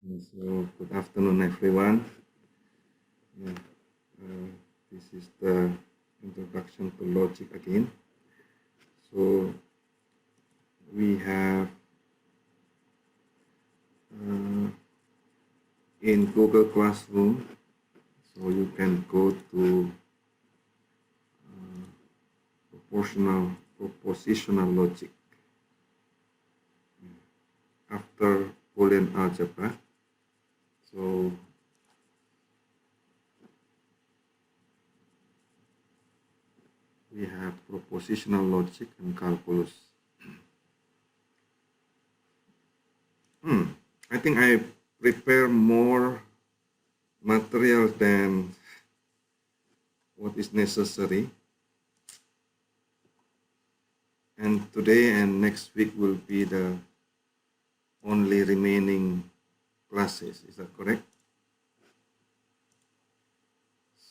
So good afternoon, everyone. Yeah, this is the introduction to logic again. So we have in Google Classroom, so you can go to propositional logic after Boolean algebra. So we have propositional logic and calculus. I think I prepare more material than what is necessary. And today and next week will be the only remaining classes. Is that correct?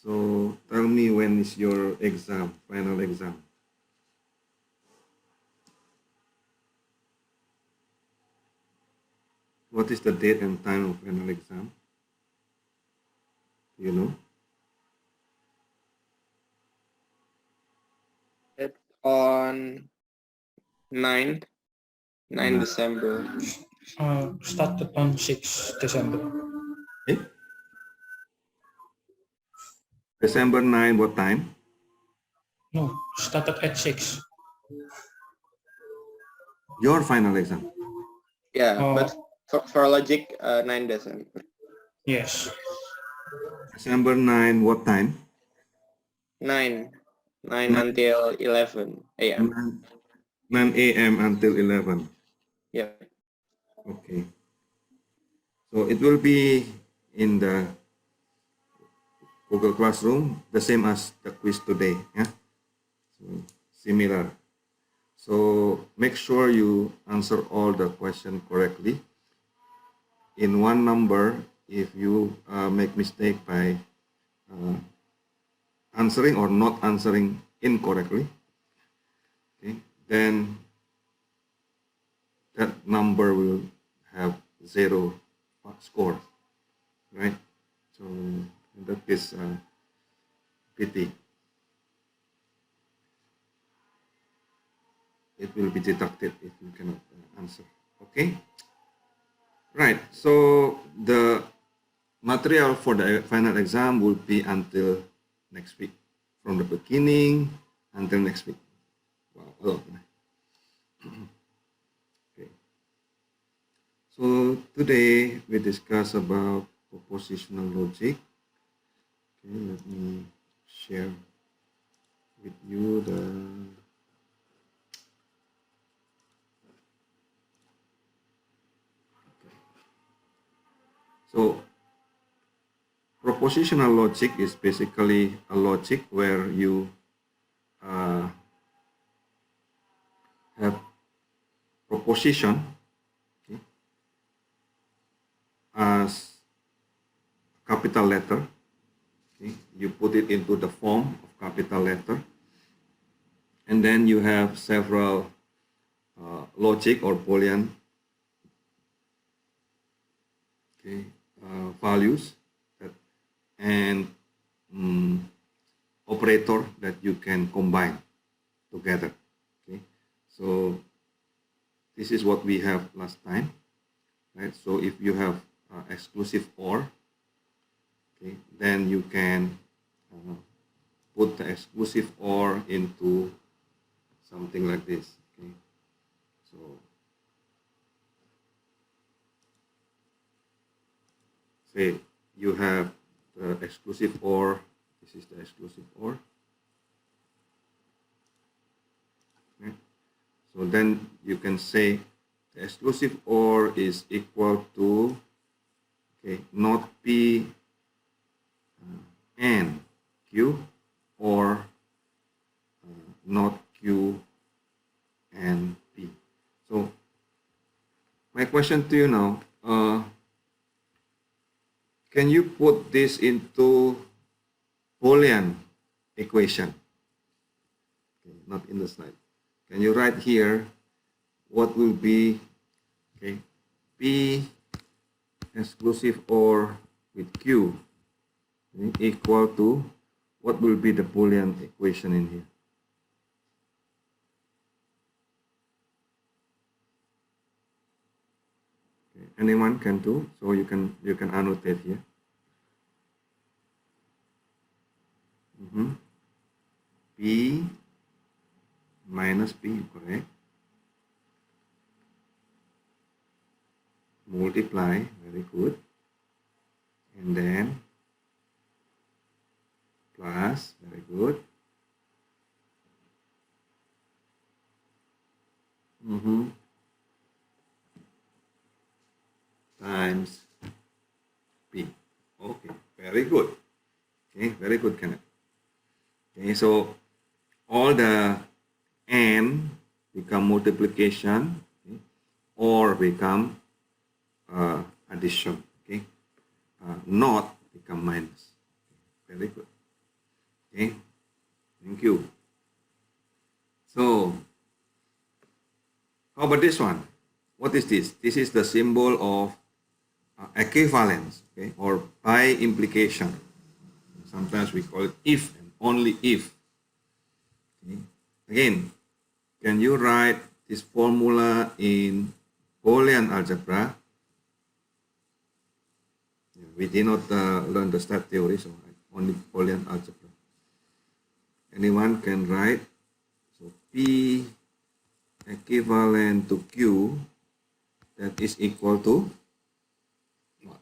So tell me, when is your exam, final exam? What is the date and time of final exam? You know? It's on 9 Nah. December. Started on 6 December. Eh? December 9, what time? No, started at 6. Your final exam? Yeah, Oh. but for logic, 9 December. Yes. December 9, what time? 9 Nine. until 11 a.m. 9 a.m. until 11. Yep. Okay. So it will be in the Google Classroom, the same as the quiz today. Yeah. So similar. So make sure you answer all the questions correctly. In one number, if you make mistake by answering or not answering incorrectly, okay, then that number will have 0 score, right? So that is pity. It will be deducted if you cannot answer. Okay. Right. So the material for the final exam will be until next week, from the beginning until next week. Wow, a lot. Okay. So today we discuss about propositional logic. Okay, let me share with you the So propositional logic is basically a logic where you have proposition, okay, as capital letter. Okay, you put it into the form of capital letter, and then you have several logic or Boolean, okay, values that, and operator that you can combine together. Okay, so this is what we have last time, right? So if you have exclusive OR, okay, then you can put the exclusive OR into something like this. Okay, so say you have the exclusive OR. This is the exclusive OR. Okay. So then you can say the exclusive OR is equal to, okay, not P and Q, or not Q and P. So my question to you now, can you put this into Boolean equation? Okay, not in the slide. Can you write here what will be, okay, P exclusive OR with Q equal to, what will be the Boolean equation in here? Okay. Anyone can do, so you can annotate here. P minus P, correct? Multiply, very good. And then plus, very good. Times P. Okay, very good. Okay, very good, Kenneth. Okay, so all the N become multiplication, okay, or become addition, okay, not become minus. Very good. Okay, thank you. So how about this one? What is this? This is the symbol of equivalence, okay, or by implication. Sometimes we call it if and only if. Okay. Again, can you write this formula in Boolean algebra? We did not learn the stat theory, so only Boolean algebra. Anyone can write, so P equivalent to Q, that is equal to what?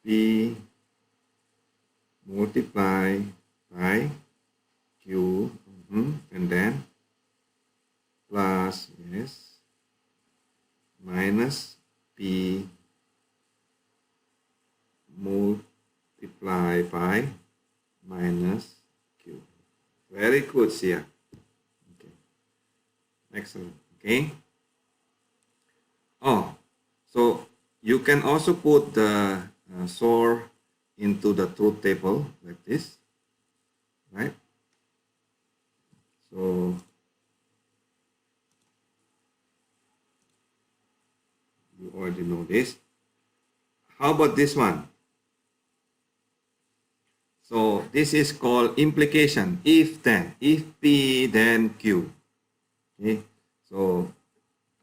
P multiply by Q, and then plus, yes, minus P multiply by minus Q. Very good, Sia. Okay. Excellent. Okay. Oh, so you can also put the SOR into the truth table like this, right? So you already know this. How about this one? So this is called implication, if then, if P then Q. Okay, so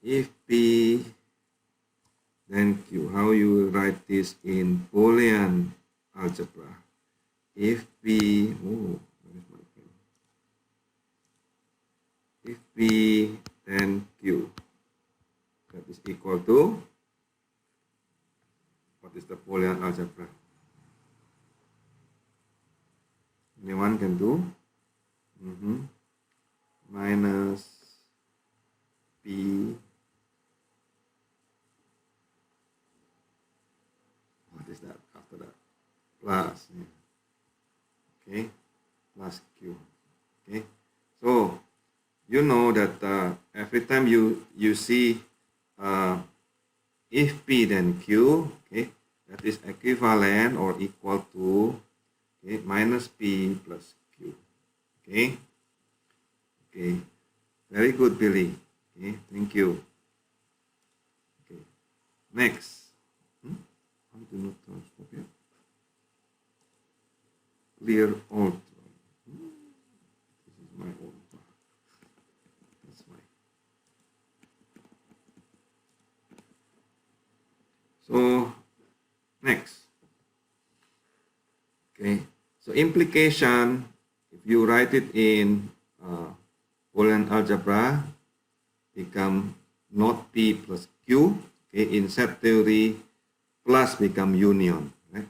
if P then Q, how you will write this in Boolean algebra? If P, oh, where is my pen? If P then Q, that is equal to, what is the Boolean algebra? Anyone can do? Minus P, what is that after that? Plus, yeah. Okay, plus Q. Okay, so you know that every time you see if P then Q, okay, that is equivalent or equal to, okay, minus P plus Q. Okay, okay, very good, Billy. Okay, thank you. Okay, next. How do not stop here? Clear all. This is my own. That's my. So next. Okay. So implication, if you write it in Boolean algebra, become not P plus Q. Okay. In set theory, plus become union. Right.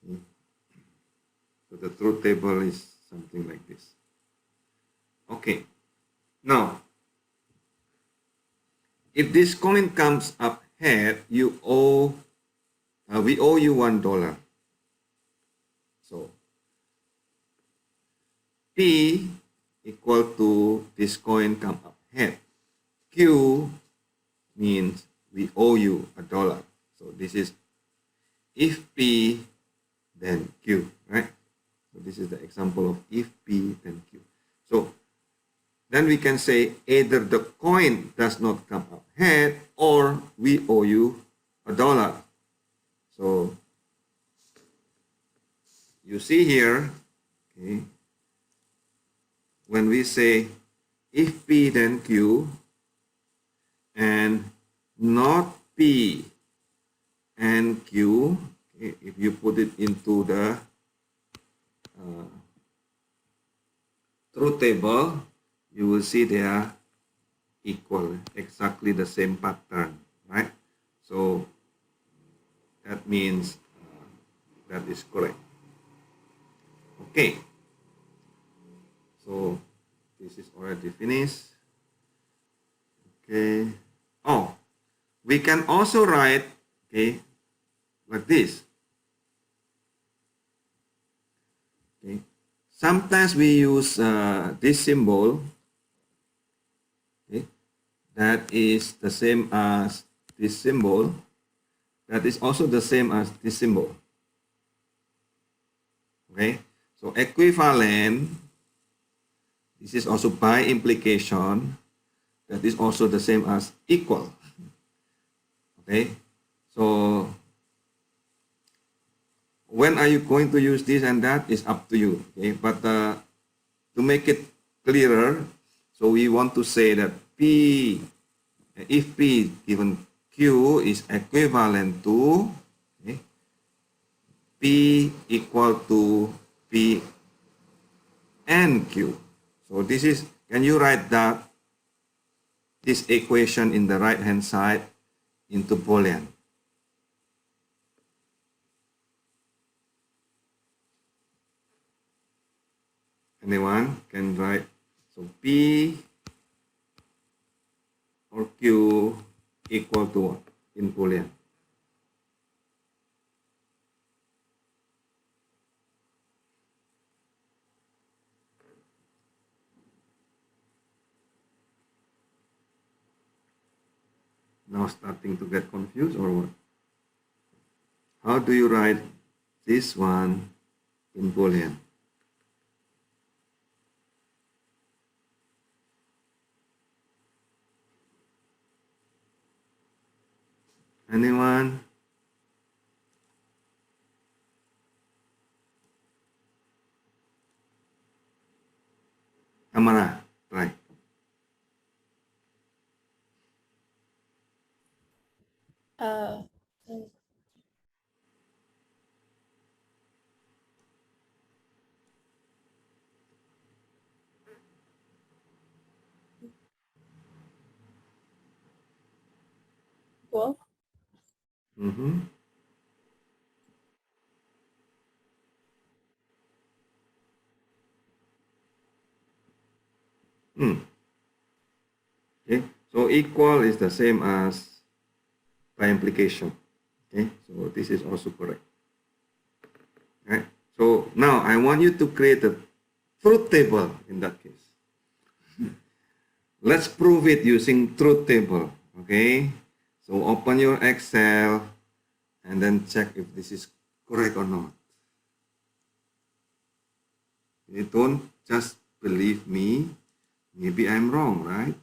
Okay. So the truth table is something like this. Okay. Now, if this coin comes up head, you owe, we owe you $1. So P equal to this coin come up head. Q means we owe you $1. So this is if P then Q, right? So this is the example of if P then Q. So then we can say either the coin does not come up head or we owe you $1. So you see here, okay, when we say if P then Q and not P and Q, okay, if you put it into the truth table, you will see they are equal, exactly the same pattern, right? So that means that is correct. Okay, so this is already finished. Okay, oh, we can also write, okay, like this. Okay, sometimes we use this symbol, okay, that is the same as this symbol, that is also the same as this symbol. Okay, so equivalent, this is also by implication, that is also the same as equal. Okay, so when are you going to use this and that is up to you. Okay, but to make it clearer, so we want to say that P, if P given Q is equivalent to, okay, P equal to P and Q. So this is, can you write that, this equation in the right hand side into Boolean? Anyone can write, so P or Q equal to what in Boolean? Now starting to get confused or what? How do you write this one in Boolean? Anyone? Amara, try. Uh, well, Mm-hmm. Hmm. Okay, so equal is the same as by implication. Okay, so this is also correct. Right. So now I want you to create a truth table in that case. Let's prove it using truth table. Okay, so open your Excel and then check if this is correct or not. You don't just believe me. Maybe I'm wrong, right?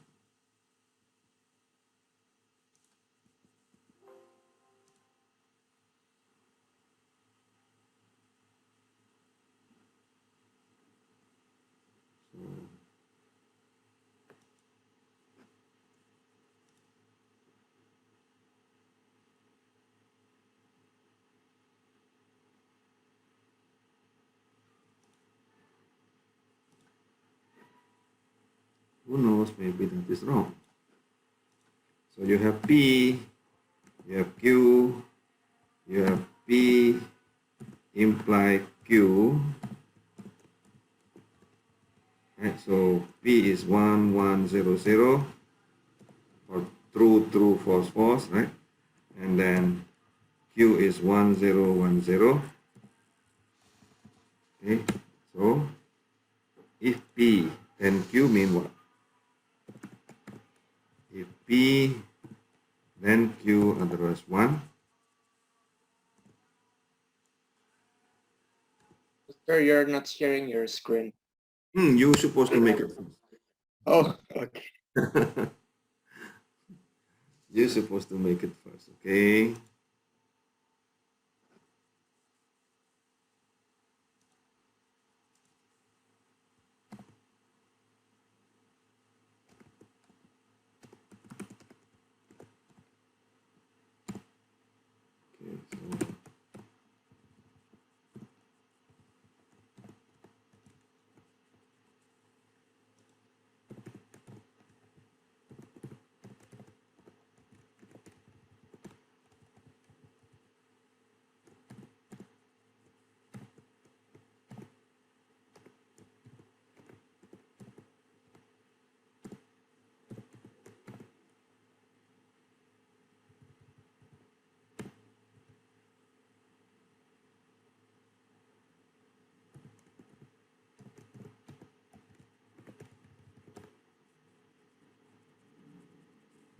Who knows, maybe that is wrong. So you have P, you have Q, you have P imply Q. Right, so P is 1, 1, 0, 0, or true, true, false, false, right? And then Q is 1, 0, 1, 0. Okay, so if P, then Q mean what? If P, then Q, otherwise 1. Sir, you're not sharing your screen. You're supposed to make it. Oh, okay. You're supposed to make it first, okay? Okay, so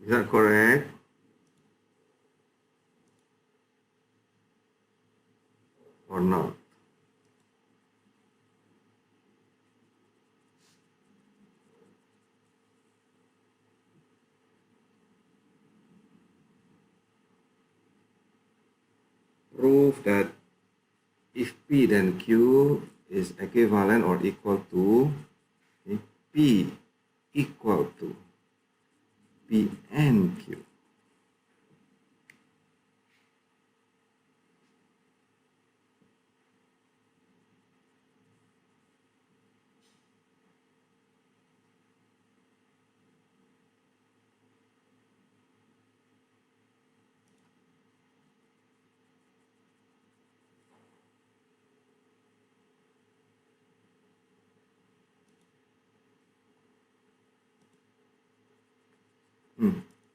is that correct or not? Prove that if P then Q is equivalent or equal to, okay, P equal to P and Q.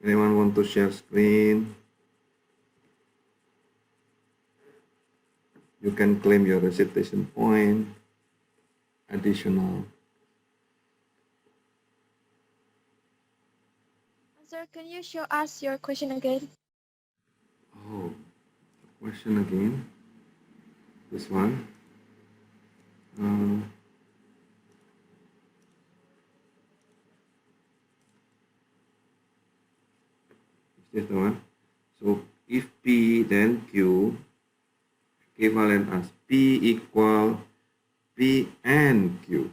Anyone want to share screen? You can claim your recitation point, additional. Sir, can you show us your question again? Oh, question again. This one. Is this the one? So if P then Q equivalent as P equal P and Q.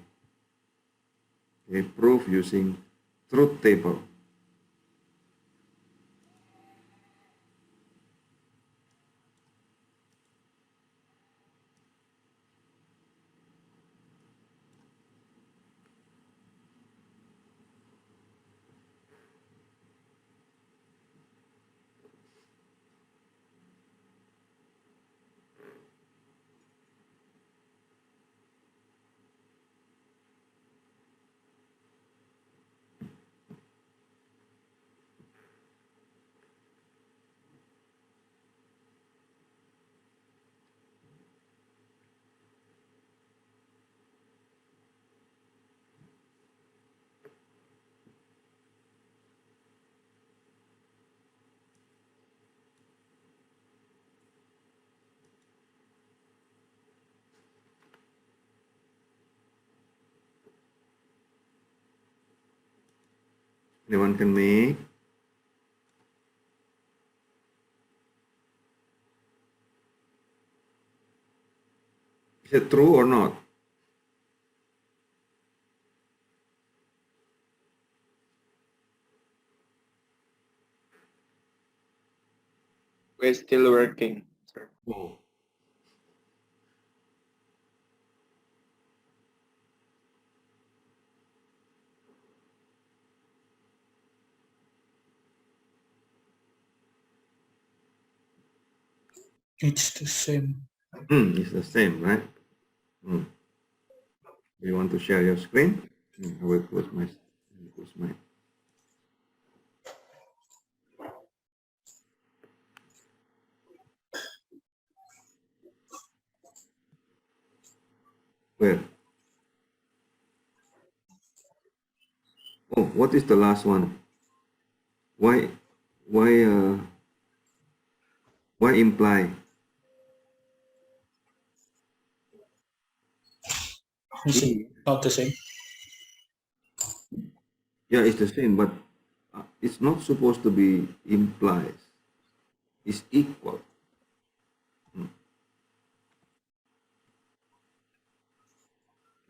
Okay, proof using truth table. Anyone can make? Is it true or not? We're still working, sir. Oh. It's the same. It's the same, right? You want to share your screen? I will close my. Where? Oh, what is the last one? Why, why, uh, why imply? It's not the same. Yeah, it's the same, but it's not supposed to be implies. It's equal.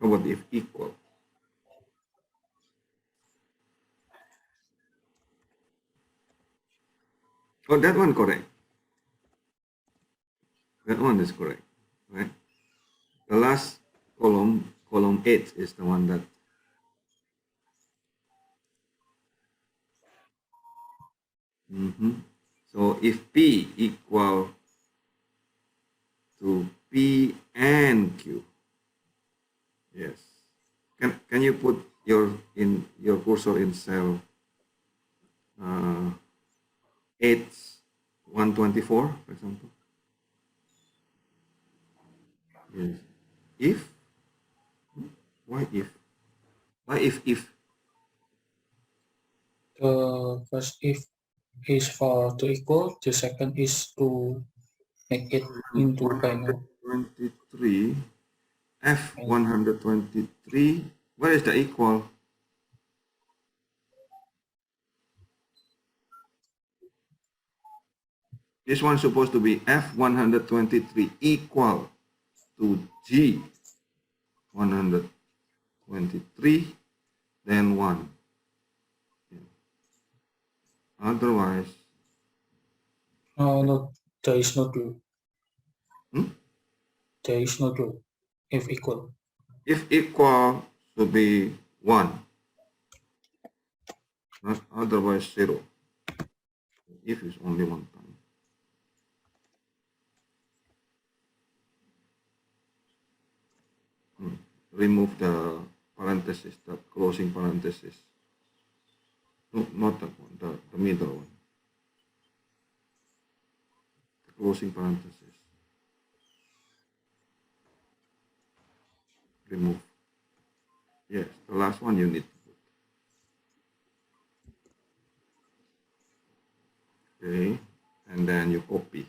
How about if equal? Oh, that one correct. That one is correct, right? The last column, column 8, is the one that. Mhm. So if P equal to P and Q, yes. Can you put your cursor in cell 8 124, for example? Yes. If, why if? Why if? The first if is for to equal, the second is to make it into final. 123, F And 123, where is the equal? This one's supposed to be F 123 equal to G 123, then 1. Otherwise, no, there is no clue. hmm? There is no clue. If equal. If equal should be 1, not otherwise 0. If is only one time. Remove the parenthesis, the closing parenthesis. No, not that one, the middle one. The closing parenthesis. Remove. Yes, the last one you need to put. Okay, and then you copy.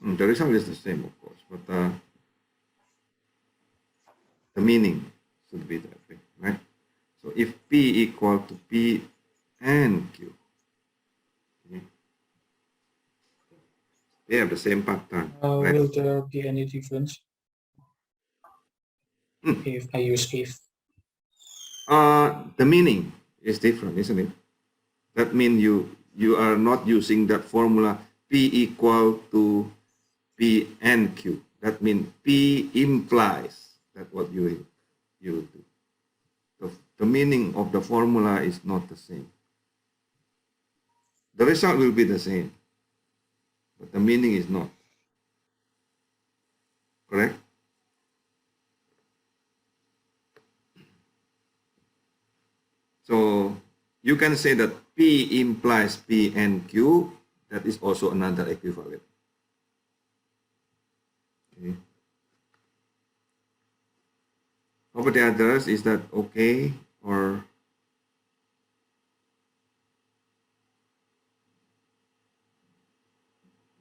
The result is the same, of course, but the meaning should be that way, right? So if P equal to P and Q, okay, they have the same pattern, right? Will there be any difference Hmm. if I use if? The meaning is different, isn't it? That means you are not using that formula P equal to P and Q. That means P implies that what you do. The meaning of the formula is not the same. The result will be the same, but the meaning is not. Correct? So you can say that P implies P and Q. That is also another equivalent. Okay. How about the others? Is that okay? Or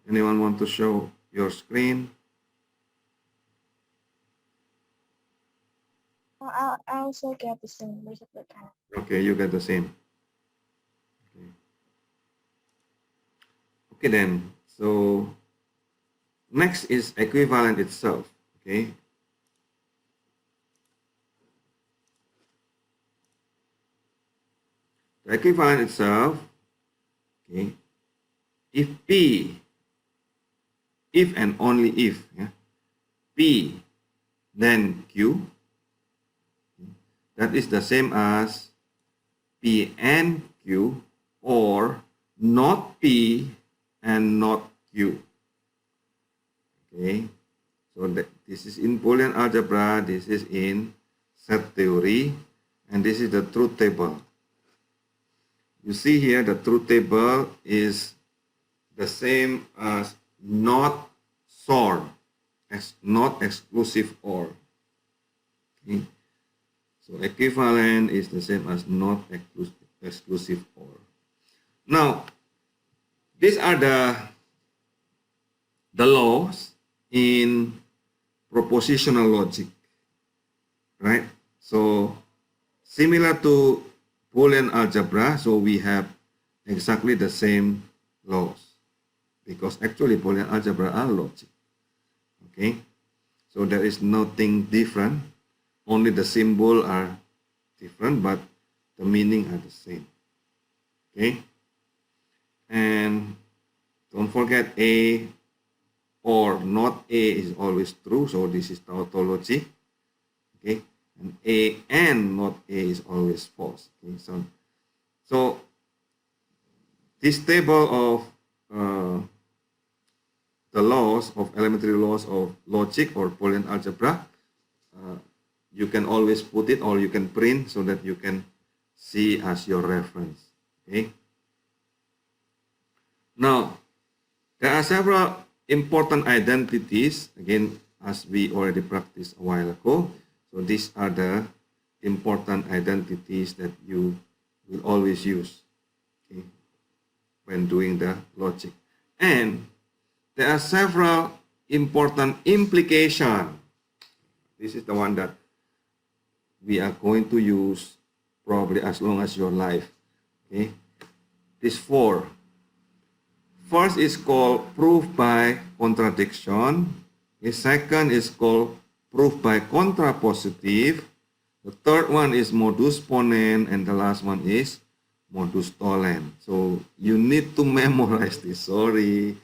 anyone want to show your screen? I also get the same result. Okay, you get the same. Okay, okay then. So next is equivalent itself. Okay. The equivalent itself, okay, if P, if and only if, yeah, P then Q, that is the same as P and Q, or not P and not Q. Okay, so this is in Boolean algebra, this is in set theory, and this is the truth table. You see here the truth table is the same as not SOR, not exclusive OR. Okay. So equivalent is the same as not exclusive OR. Now, these are the laws in propositional logic, right? So similar to Boolean algebra, so we have exactly the same laws because actually Boolean algebra are logic. Okay, so there is nothing different, only the symbol are different, but the meaning are the same. Okay, and don't forget A or not A is always true, so this is tautology. Okay, and A and not A is always false. Okay, so this table of the laws of elementary laws of logic or Boolean algebra, you can always put it or you can print so that you can see as your reference. Okay. Now, there are several important identities, again, as we already practiced a while ago. So these are the important identities that you will always use, okay, when doing the logic. And there are several important implications. This is the one that we are going to use probably as long as your life. Okay, these four. First is called proof by contradiction. The second is called proof by contrapositive. The third one is modus ponens, and the last one is modus tollens. So you need to memorize this. Sorry,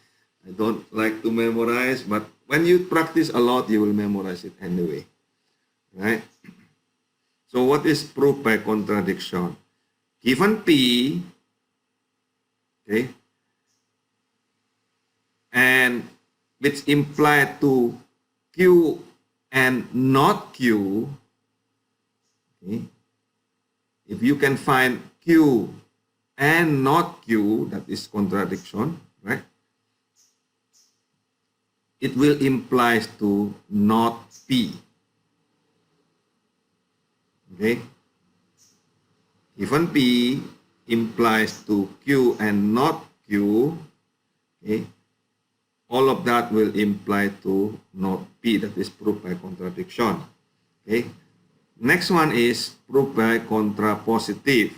I don't like to memorize, but when you practice a lot, you will memorize it anyway, right? So what is proof by contradiction? Given P, okay, and which implied to Q and not Q, okay, if you can find Q and not Q, that is contradiction, right? It will imply to not P. Okay? Given P implies to Q and not Q, okay, all of that will imply to not P. That is proof by contradiction. Okay? Next one is proof by contrapositive.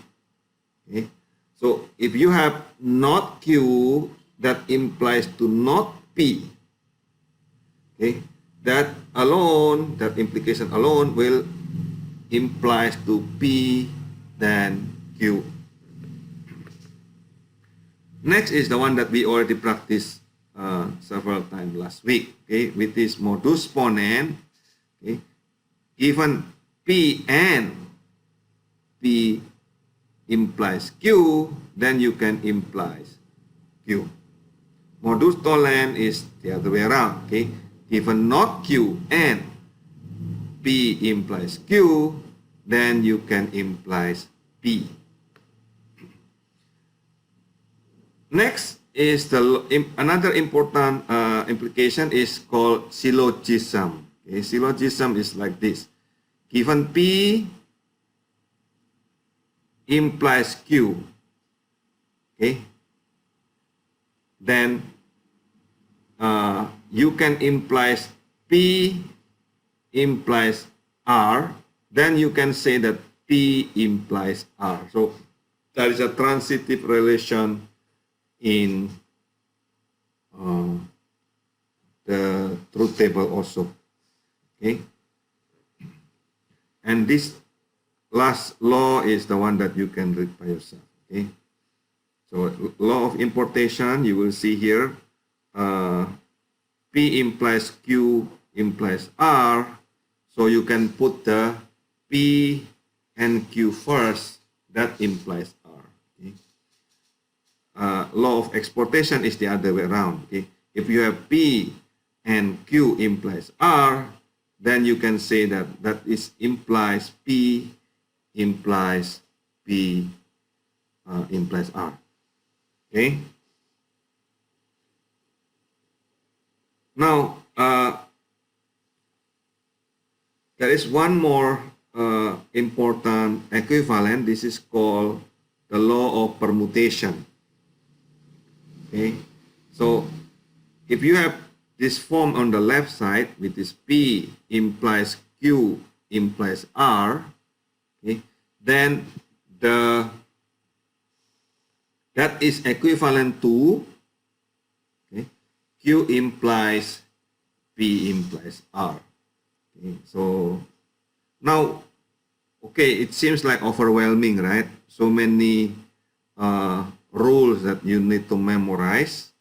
Okay? So if you have not Q, that implies to not P. Okay? That alone, that implication alone will implies to P than Q. Next is the one that we already practiced several times last week, okay, with this modus ponens. Okay, given P and P implies Q, then you can imply Q. Modus tollens is the other way around. Okay, given not Q and P implies Q, then you can imply P. Next is another important implication is called syllogism. Okay, syllogism is like this. Given P implies Q, okay, then you can imply P implies R, then you can say that P implies R. So there is a transitive relation in the truth table also. Okay, and this last law is the one that you can read by yourself. Okay, so law of importation, you will see here, P implies Q implies R, so you can put the P and Q first, that implies R. Okay? Law of exportation is the other way around. Okay? If you have P and Q implies R, then you can say that implies P implies P implies R. Okay. Now there is one more important equivalent. This is called the law of permutation. Okay. So if you have this form on the left side, which is P implies Q implies R, okay, then that is equivalent to, okay, Q implies P implies R. Okay, so now, okay, it seems like overwhelming, right? So many rules that you need to memorize,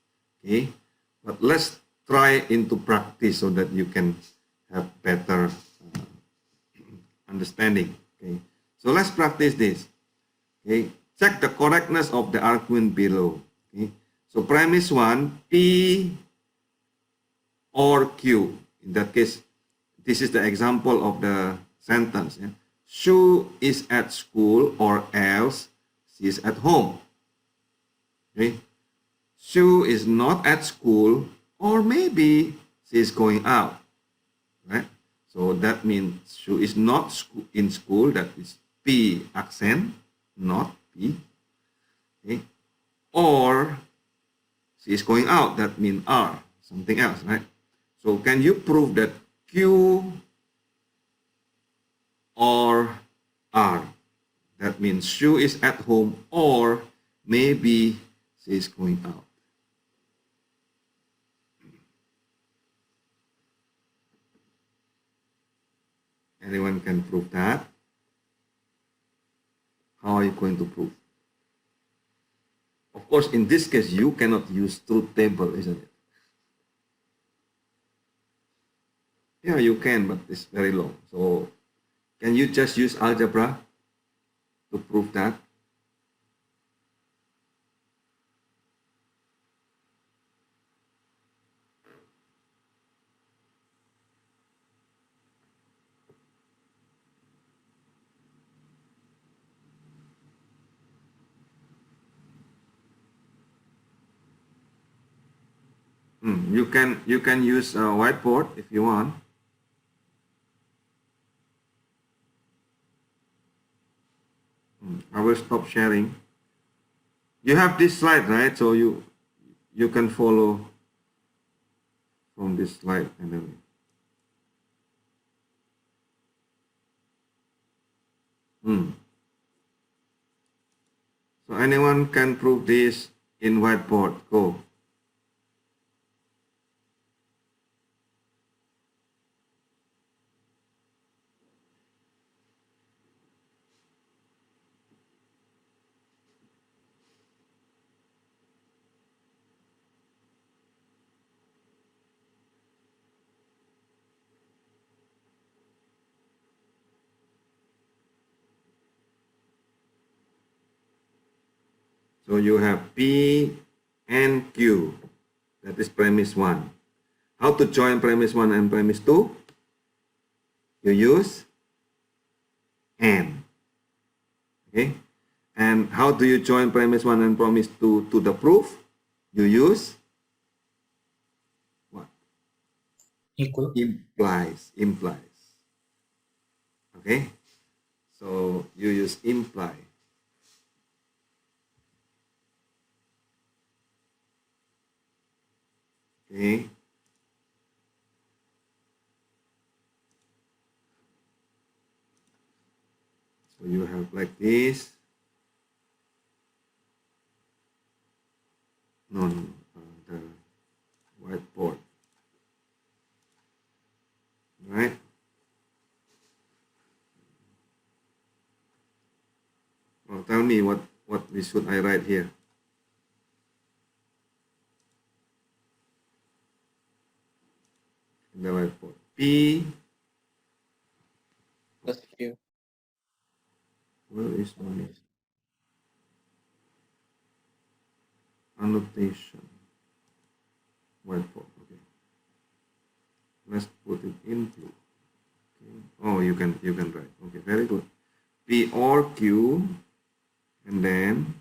okay? But let's try into practice so that you can have better understanding, okay? So let's practice this, okay? Check the correctness of the argument below, okay? So premise 1, P or Q. In that case, this is the example of the sentence. Yeah? Sue is at school or else she is at home. Okay? Sue is not at school or maybe she is going out. Right? So that means Sue is not in school. That is P accent, not P. Okay? Or she is going out. That means R, something else, right? So can you prove that Q or R? That means Sue is at home or maybe she is going out. Anyone can prove that? How are you going to prove? Of course, in this case, you cannot use truth table, isn't it? Yeah, you can, but it's very long. So can you just use algebra to prove that? You can use a whiteboard if you want. I will stop sharing. You have this slide, right? So you can follow from this slide and then. So anyone can prove this in whiteboard. Go. So you have P and Q. That is premise 1. How to join premise 1 and premise 2? You use AND. Okay? And how do you join premise 1 and premise 2 to the proof? You use what? Equal. Implies. Okay? So you use imply. Okay? So you have like this. No, the whiteboard. Right? Well, tell me what should I write here? In the whiteboard. P. Plus Q. Where is my annotation? Whiteboard. Okay. Let's put it into. Okay. Oh, you can write. Okay, very good. P or Q, and then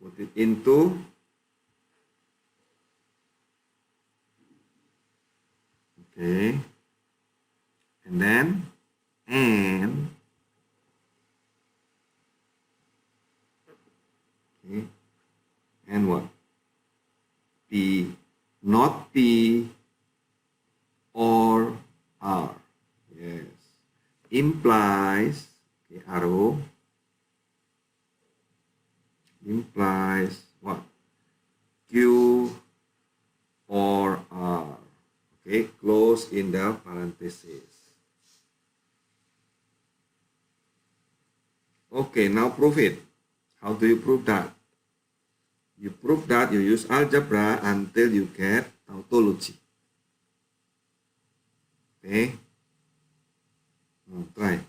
put it into. Okay. And then and. Okay. And what? P not not P or R. Yes. Implies, okay, arrow, implies what? Q or R. Okay, close in the parenthesis. Okay, now prove it. How do you prove that? You prove that you use algebra until you get tautology. Okay? Now try.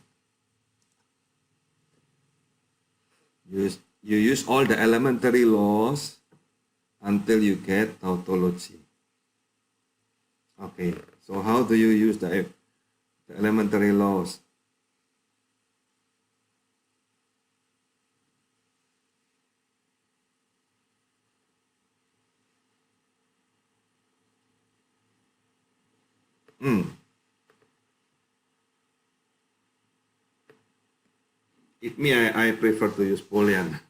You use all the elementary laws until you get tautology. Okay, so how do you use the elementary laws? I prefer to use Boolean.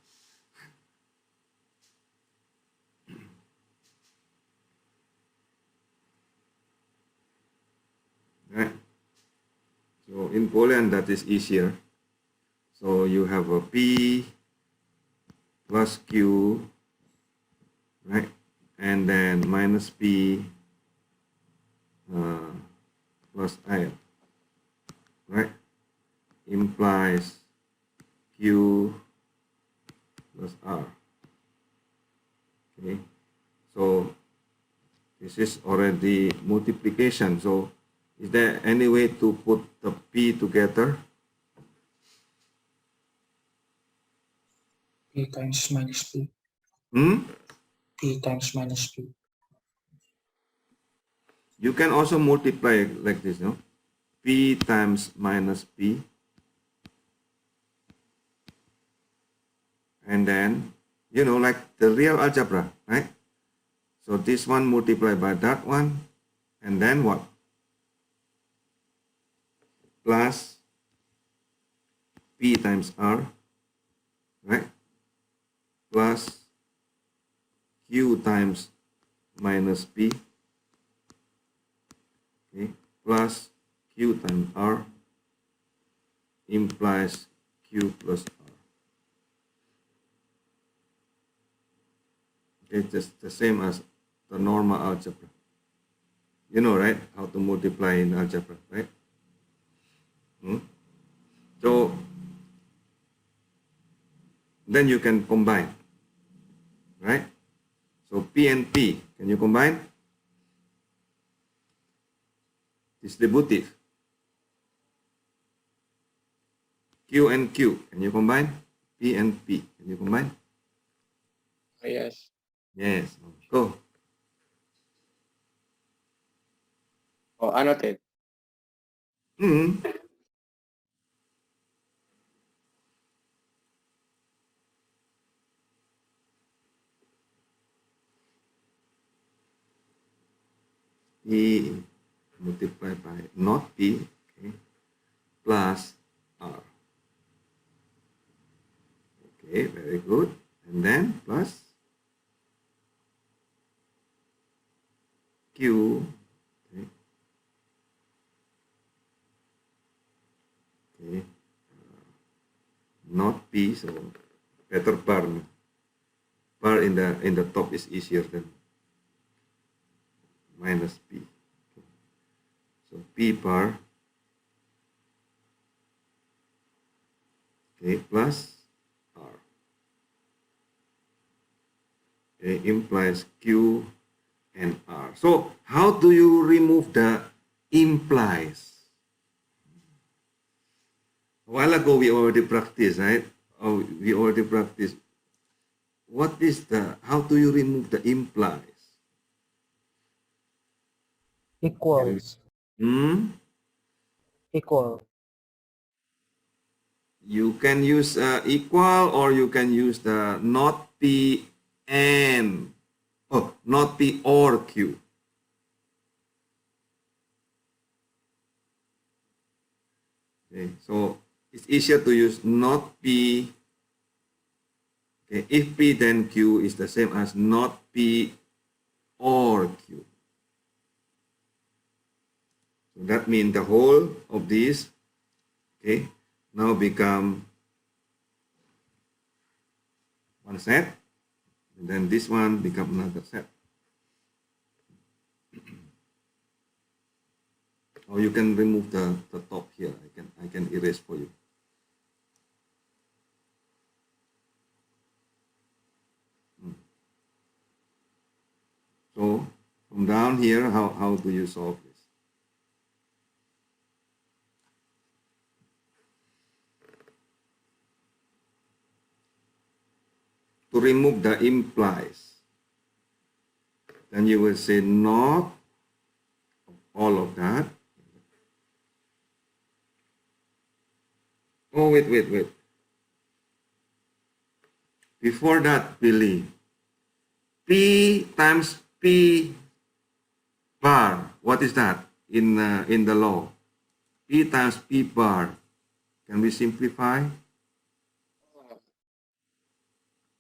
Right? So in Boolean that is easier. So you have a P plus Q, right? And then minus P plus R, right? Implies Q plus R. Okay, so this is already multiplication. So is there any way to put the P together? P times minus P. Hmm? P times minus P. You can also multiply like this, no? P times minus P. And then, you know, like the real algebra, right? So this one multiplied by that one. And then what? Plus P times R, right? Plus Q times minus P, okay? Plus Q times R implies Q plus R. Okay, just the same as the normal algebra. You know, right? How to multiply in algebra, right? So then you can combine, right? So P and P, can you combine? Distributive. Q and Q, can you combine? P and P, can you combine? Yes. Yes, go. Oh, annotate. Hmm. P multiplied by not P, okay, plus R. Okay, very good. And then plus Q, okay, okay. Not P, so better bar. Bar in the top is easier than minus P. Okay. So P bar, okay, plus R. Okay, implies Q and R. So how do you remove the implies? A while ago we already practiced, right? Oh, we already practiced. What is how do you remove the implies? Equals. Hmm? Equal. You can use equal, or you can use the not P and, oh, not P or Q. Okay, so it's easier to use not P. Okay, if P then Q is the same as not P or Q. That means the whole of these, okay, now become one set, and then this one become another set. Or you can remove the top here. I can erase for you. So from down here, how do you solve this? To remove the implies, then you will say not all of that. Oh, wait. Before that, Billy, P times P bar. What is that in the law? P times P bar. Can we simplify?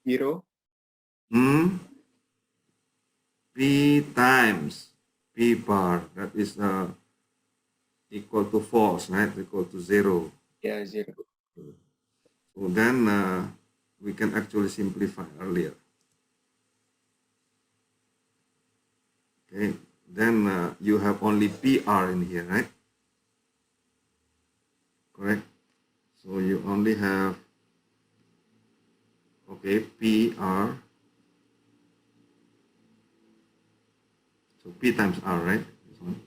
0. P times P bar. That is equal to false, right? Equal to 0. Yeah, 0. So then we can actually simplify earlier. Okay, then you have only PR in here, right? Correct. So you only have, okay, PR. So P times R, right? This one.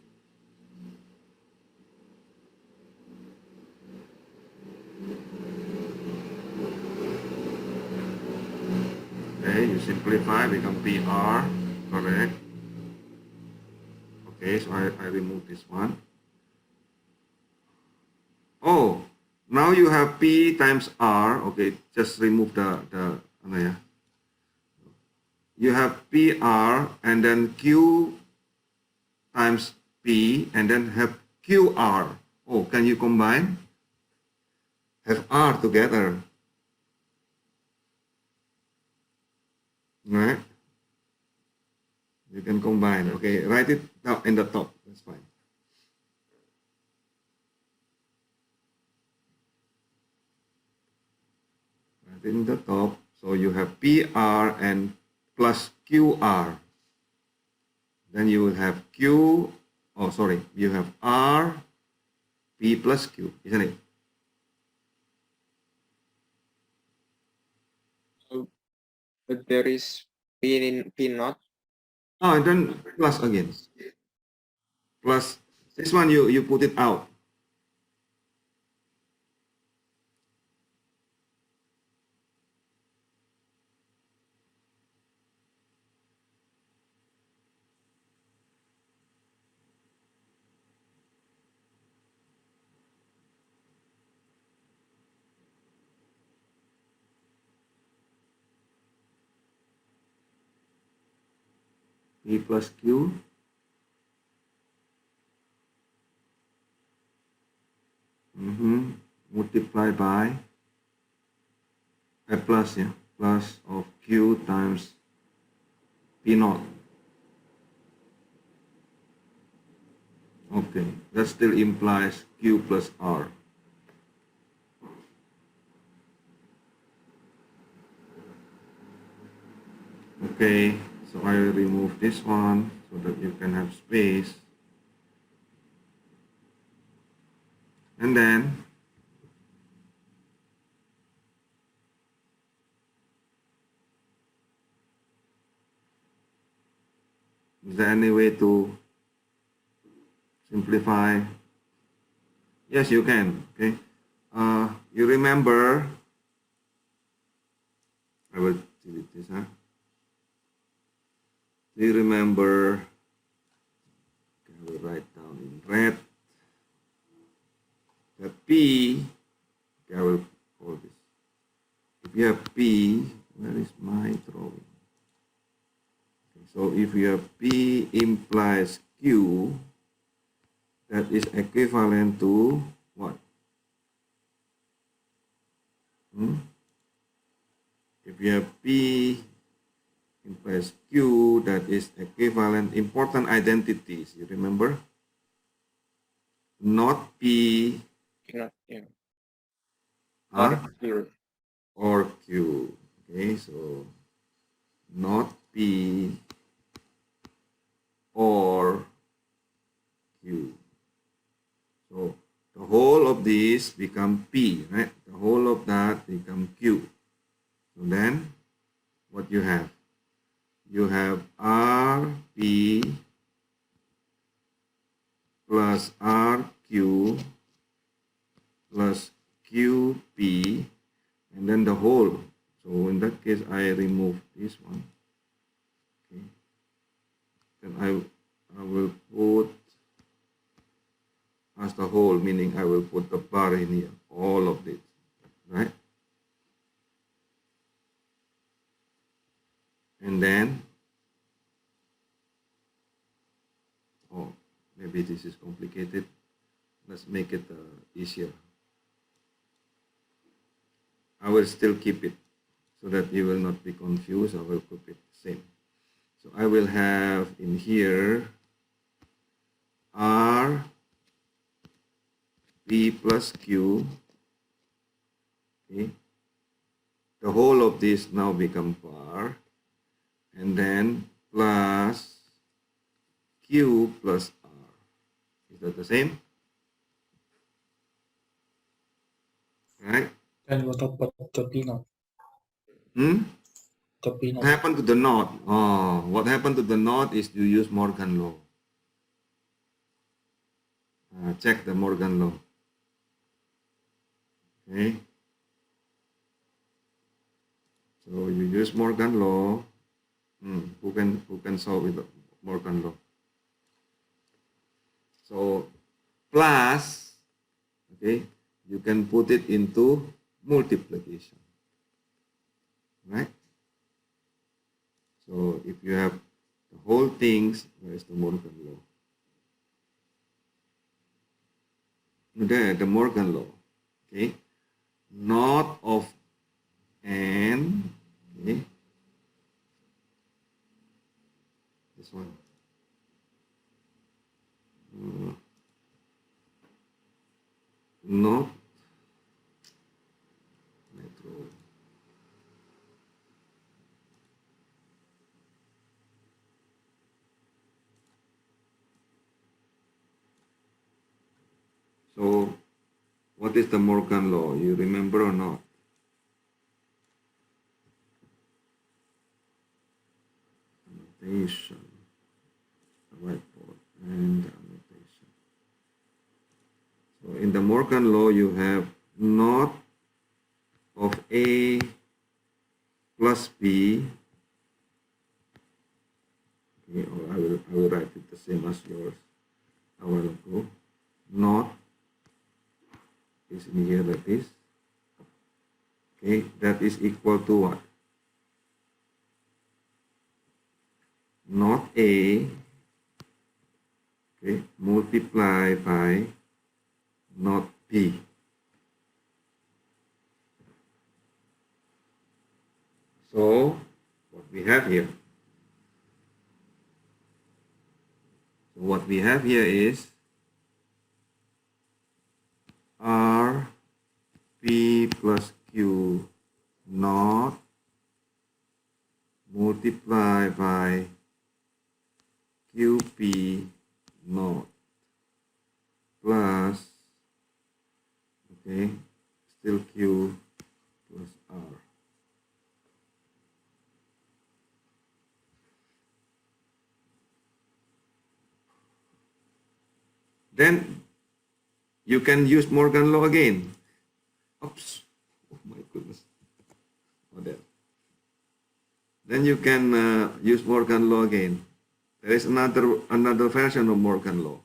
Okay, you simplify, become PR, correct. Okay, so I remove this one. Oh, now you have P times R. Okay, just remove the ano ya. You have PR and then Q times P and then have QR. Oh, can you combine? Have R together. Right? You can combine. Okay, write it down in the top. That's fine. Write it in the top. So you have PR and plus QR. Then you will have Q. Oh, sorry. You have R, P plus Q, isn't it? So, but there is P not. Oh, and then plus again. Plus this one you put it out. P plus Q. Multiply by a plus, yeah, plus of Q times P naught. Okay, that still implies Q plus R. Okay, so I will remove this one so that you can have space. And then is there any way to simplify? Yes, you can. Okay. You remember, I will delete this, huh? Do you remember, okay, I will write down in red, the P, okay, I will call this. If you have P, where is my drawing? Okay, so if you have P implies Q, that is equivalent to what? If you have P implies Q, that is equivalent, important identities, you remember? not P Cannot, yeah. huh? Or Q. Or Q. Okay, so not P or Q. So the whole of this become P, right? The whole of that become Q. So then what you have? You have RP plus RQ plus QP and then the whole. So in that case, I remove this one. Okay. Then I will put as the whole, meaning I will put the bar in here, all of this, right? And then, oh, maybe this is complicated. Let's make it easier. I will still keep it so that you will not be confused. I will keep it same. So I will have in here R P plus Q. Okay. The whole of this now become bar. And then plus Q plus R. Is that the same? Right? Then what about the P naught? Hmm? The P What naught. happened to the knot? Oh, what happened to the knot is you use Morgan law. Check the Morgan law. Okay. So you use Morgan law. Who can solve with Morgan law? So plus, okay, you can put it into multiplication, right? So if you have the whole things, where is the Morgan law? There, the Morgan law, okay? Not of n, okay? This one. Not metro. So what is the Morgan law? You remember or not? Annotation. The whiteboard and the annotation. So in the Morgan law, you have not of A plus B. Okay, or I will write it the same as yours a while ago. Not is in here like this. Okay, that is equal to what? Not A, okay, multiply by not P. So what we have here? So what we have here is R P plus Q not multiply by QP not plus, okay, still Q plus R. Then you can use Morgan law again. Oops. Oh my goodness. Oh, there. Then you can use Morgan law again. There is another version of Morgan law.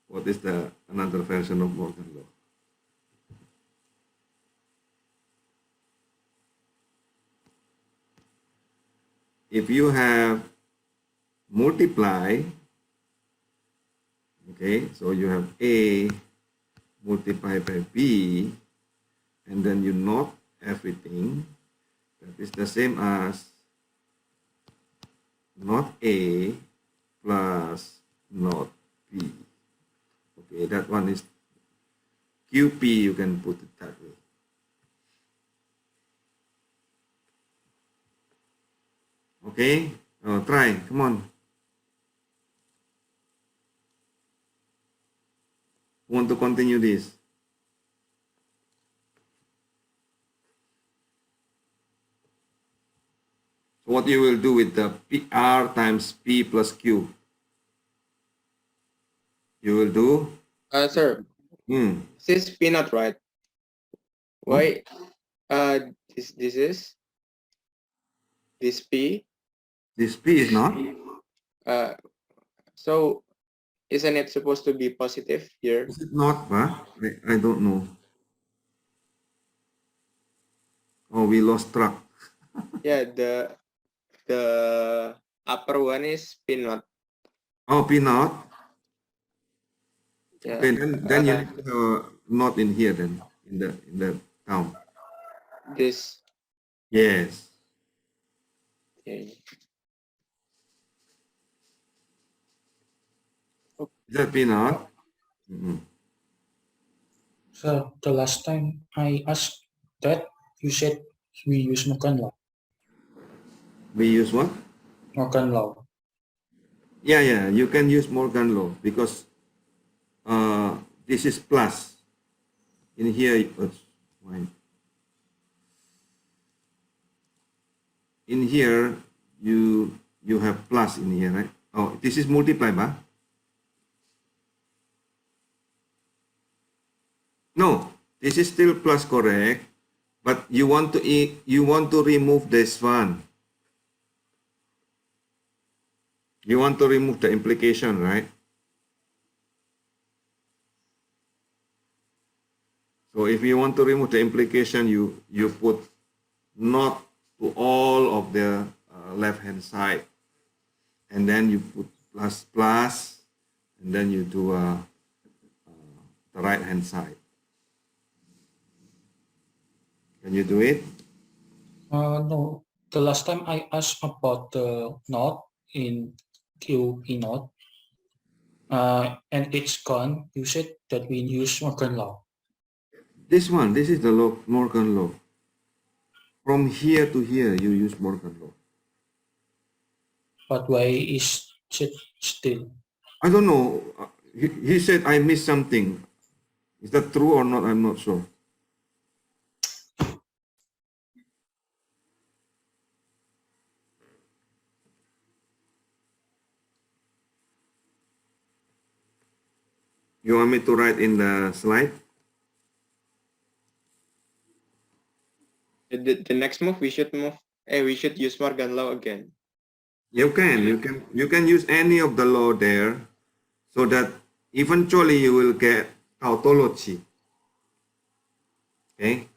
What is the another version of Morgan law? If you have multiply, okay, so you have A multiplied by B, and then you not everything, that is the same as not A plus not B. Okay, that one is QP, you can put it that way. Okay, try, come on. Who want to continue this? So what you will do with the R times P plus Q? You will do, Sir, this is peanut, right? Why? This is this P. this P is not? So isn't it supposed to be positive here? Is it not, huh? I don't know. Oh, we lost track. Yeah, the upper one is peanut. Oh, P not? Yeah. Okay, then you need to have a not in here then, in the town. This. Yes. Okay. Is that P not? So the last time I asked that, you said we use Morgan law. We use what? Morgan law. Yeah, you can use Morgan law because this is plus. In here, why? In here, you have plus in here, right? Oh, this is multiply, ba? No, this is still plus, correct? But you want to remove this one. You want to remove the implication, right? So if you want to remove the implication, you put not to all of the left-hand side. And then you put plus plus, and then you do the right-hand side. Can you do it? No, the last time I asked about the not in QE not, and it's gone, you said that we use Morgan law. This one, this is the law, Morgan law. From here to here, you use Morgan law. But why is it still? I don't know. He said I missed something. Is that true or not? I'm not sure. You want me to write in the slide? The next move we should move. We should use Morgan law again. You can use any of the law there, so that eventually you will get tautology. Okay.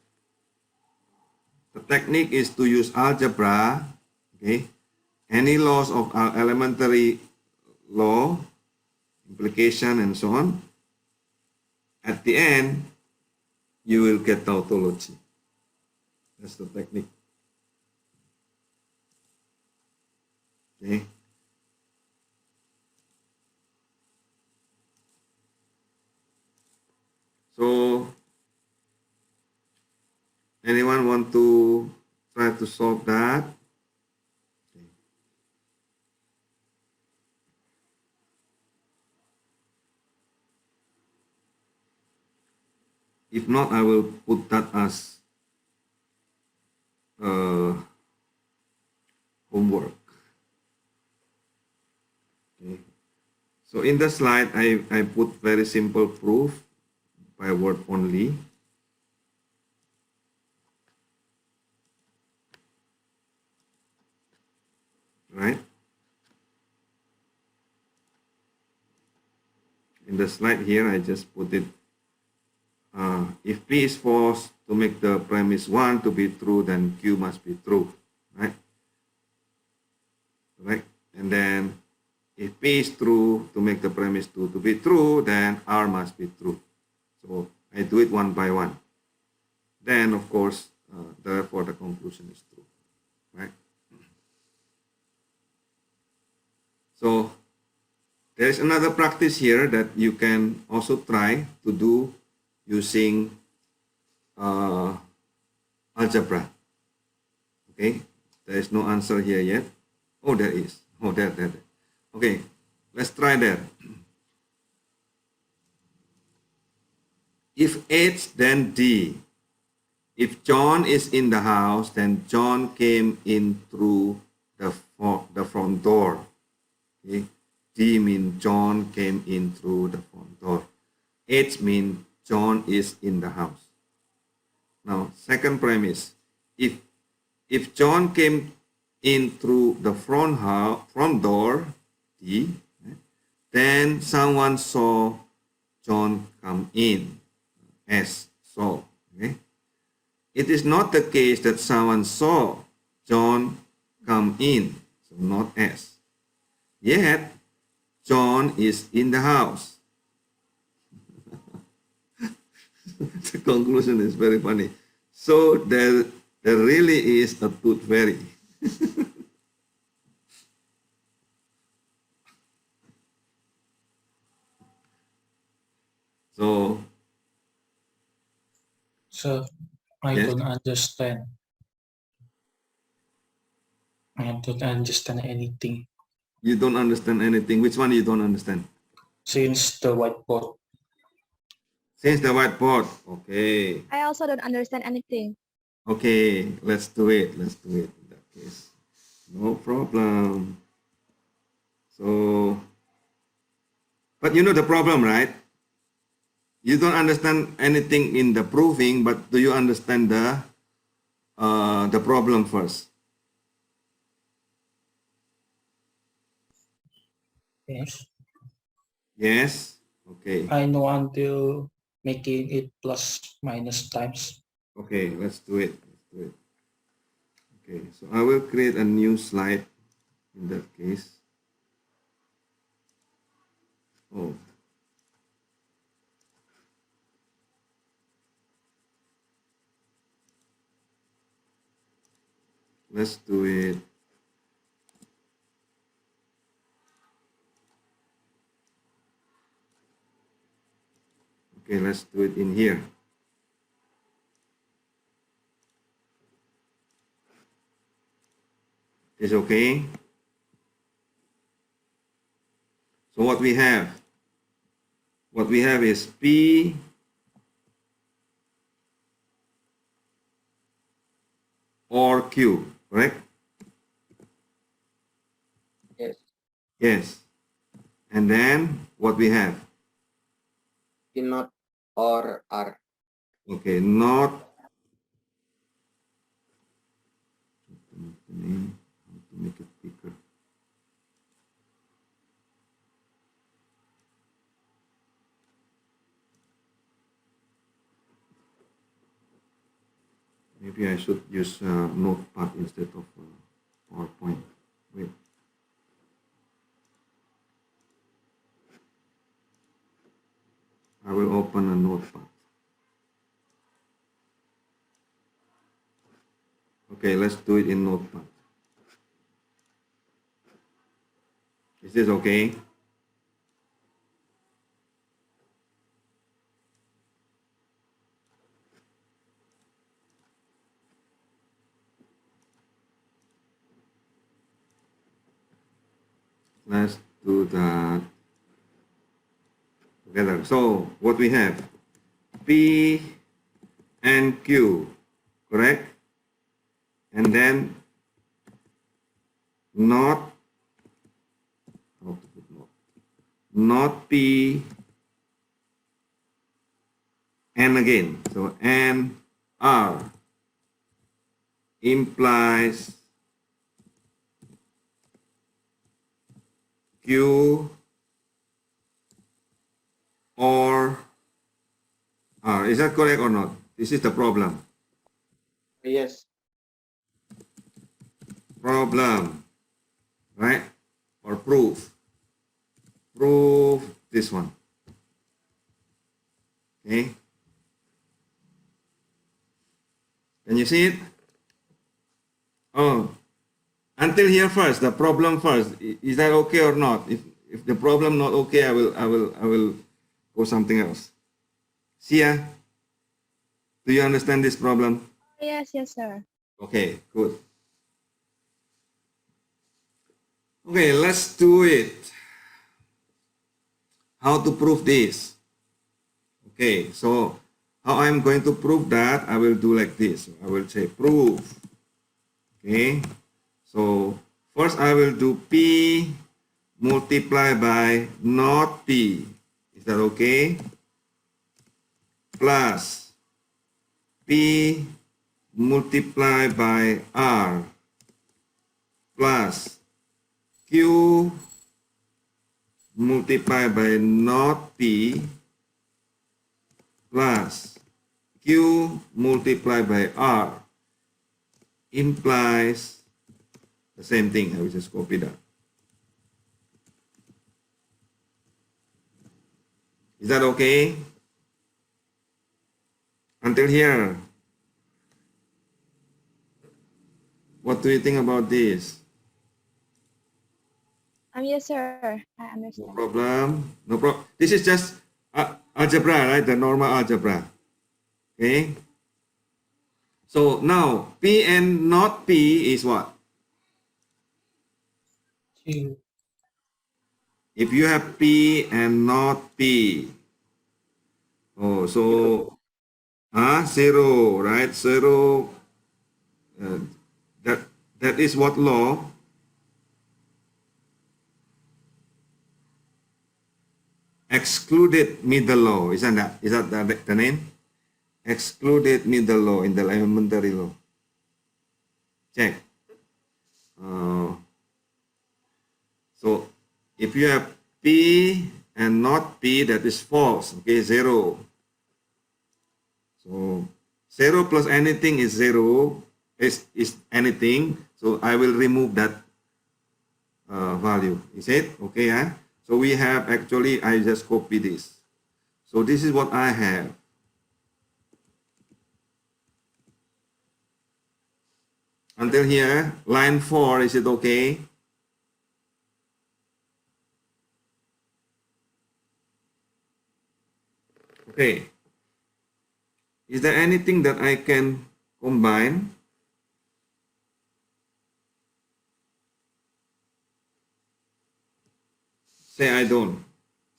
The technique is to use algebra. Okay. Any laws of elementary law, implication, and so on. At the end, you will get tautology. That's the technique. Okay. So, anyone want to try to solve that? Okay. If not, I will put that as homework. Okay. So in the slide, I put very simple proof by word only. Right? In the slide here, I just put it, if P is false, to make the premise 1 to be true, then Q must be true, right? Right? And then if P is true, to make the premise 2 to be true, then R must be true. So I do it one by one. Then, of course, therefore the conclusion is true, right? So There is another practice here that you can also try to do using algebra. Okay, there is no answer here yet. Oh, there is. Oh, there. Okay, let's try that. If H, then D. If John is in the house, then John came in through the front door. Okay. D means John came in through the front door. H means John is in the house. Now, second premise, if John came in through the front door, D, then someone saw John come in, S, saw. Okay? It is not the case that someone saw John come in, so not S. Yet, John is in the house. The conclusion is very funny. So there really is a tooth fairy. So, So I yes, don't understand. I don't understand anything you don't understand anything. Which one you don't understand? since the whiteboard. Since the whiteboard. Okay. I also don't understand anything. Okay, let's do it. Let's do it in that case. No problem. So, but you know the problem, right? You don't understand anything in the proving, but do you understand the problem first? Yes. Yes. Okay. I know until making it plus minus times. Okay. Let's do it. Let's do it. Okay. So I will create a new slide in that case. Oh. Let's do it. Okay, let's do it in here. Is okay? So what we have? What we have is P or Q, correct? Yes. Yes. And then what we have? P not or R. Okay, not. How to make it bigger? Maybe I should use Notepad instead of PowerPoint. Wait. I will open a Notepad. Okay, let's do it in Notepad. Is this okay? Let's do that together. So what we have? P and Q, correct? And then not, how to put not P and again. So N R implies Q or R. Is that correct or not? This is the problem. Yes. Problem, right? Or proof. Prove this one. Okay. Can you see it? Oh, until here first, the problem first. Is that okay or not? if the problem not okay, I will go something else. Sia, do you understand this problem? Yes, yes, sir. Okay, good. Okay, let's do it. How to prove this? Okay, so how I'm going to prove that? I will do like this. I will say prove. Okay, so first I will do P multiply by not P. Is that okay? Plus P multiply by R plus Q multiply by not P plus Q multiply by R implies the same thing. I will just copy that. Is that okay? Until here. What do you think about this? Yes, sir. I No understand. problem. No problem. This is just algebra, right? The normal algebra. Okay. So now P and not P is what? Q. If you have P and not P. Oh, so zero, right? Zero. Uh, that that is what law? Excluded middle law. Isn't that? Is that the name? Excluded middle law in the elementary law. Check. So if you have P and not P, that is false. Okay, zero. So 0 plus anything is 0, is anything. So I will remove that value. Is it? Okay, huh? So we have actually, I just copy this. So this is what I have. Until here, line 4, is it okay? Okay. Is there anything that I can combine? Say I don't.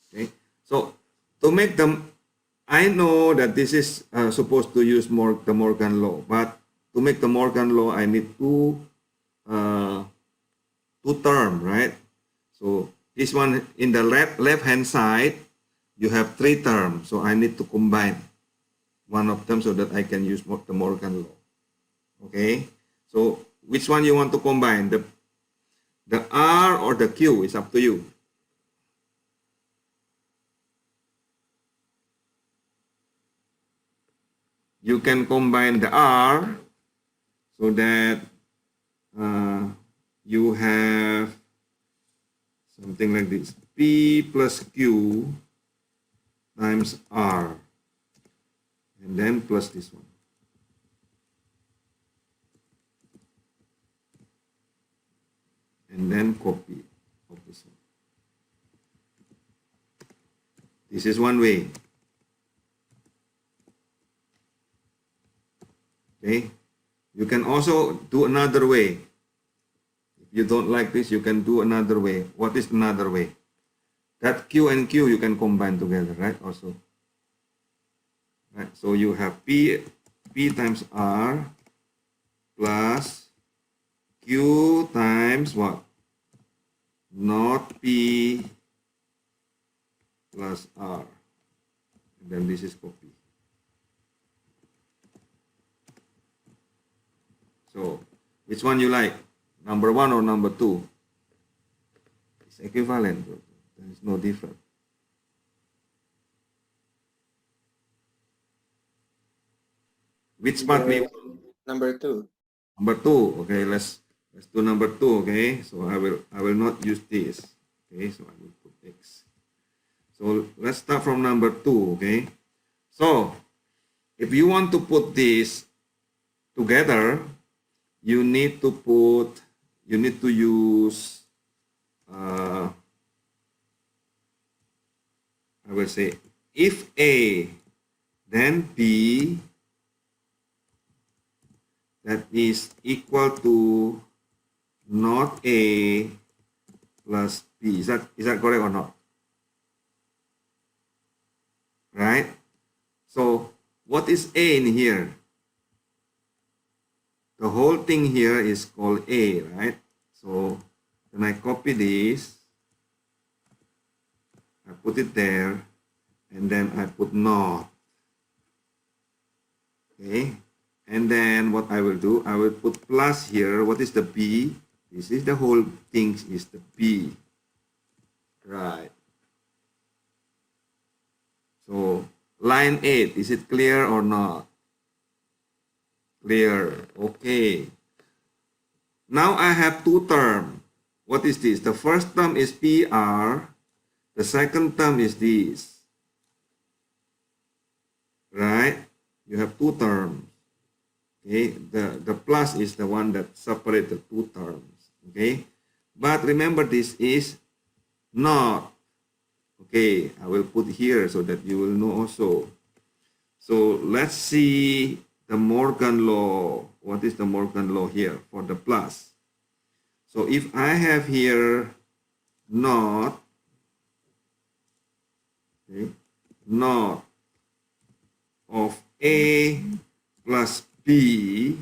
Okay. So to make them, I know that this is supposed to use the Morgan law, but to make the Morgan law, I need two term, right? So this one in the left hand side, you have 3 terms. So I need to combine one of them so that I can use the Morgan law. Okay. So which one you want to combine? The R or the Q is up to you. You can combine the R so that you have something like this. P plus Q times R. And then plus this one. And then copy of this one. This is one way. Okay. You can also do another way. If you don't like this, you can do another way. What is another way? That Q and Q you can combine together, right? Also. Right. So you have P times R plus Q times what? Not P plus R. And then this is copy. So which one you like? Number 1 or number 2? It's equivalent. There is no difference. Which part we want? Number 2. Number 2. Okay, let's do number 2. Okay, so I will not use this. Okay, so I will put X. So let's start from number 2. Okay, so if you want to put this together, you need to use I will say if A, then B, that is equal to not A plus B. Is that correct or not? Right? So what is A in here? The whole thing here is called A, right? So when I copy this, I put it there, and then I put not. Okay, and then what I will do, I will put plus here. What is the B? This is the whole thing is the B, right? So line 8, is it clear or not? Clear. Okay. Now I have two terms. What is this? The first term is PR. The second term is this. Right? You have two terms. Okay, the plus is the one that separates the two terms. Okay, but remember this is not. Okay, I will put here so that you will know also. So let's see the Morgan law. What is the Morgan law here for the plus? So if I have here not, okay, not of A plus B,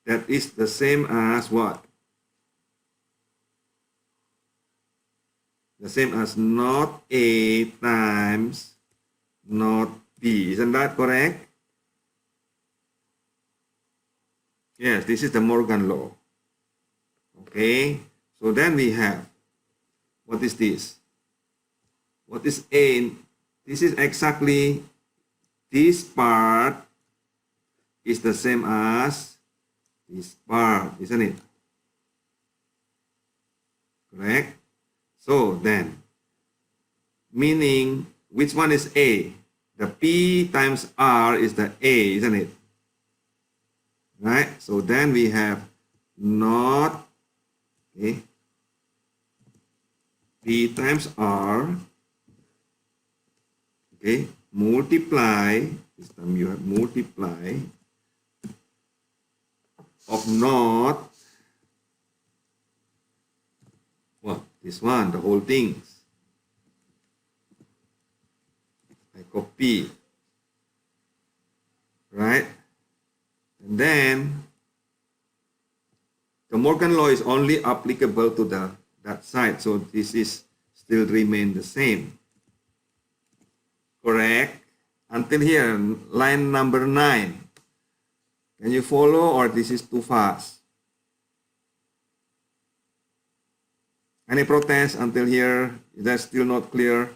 that is the same as what? The same as not A times not B. Isn't that correct? Yes, this is the Morgan law. Okay, so then we have, what is this? What is A? This is exactly, this part is the same as this part, isn't it? Correct? So then, meaning, which one is A? The P times R is the A, isn't it? Right? So then we have not, okay, P times R, okay, multiply, this time you have multiply of not, what? This one, the whole thing. I copy, right? And then the Morgan law is only applicable to that side, so this is still remain the same. Correct? Until here, line number 9. Can you follow, or this is too fast? Any protest until here? Is that still not clear?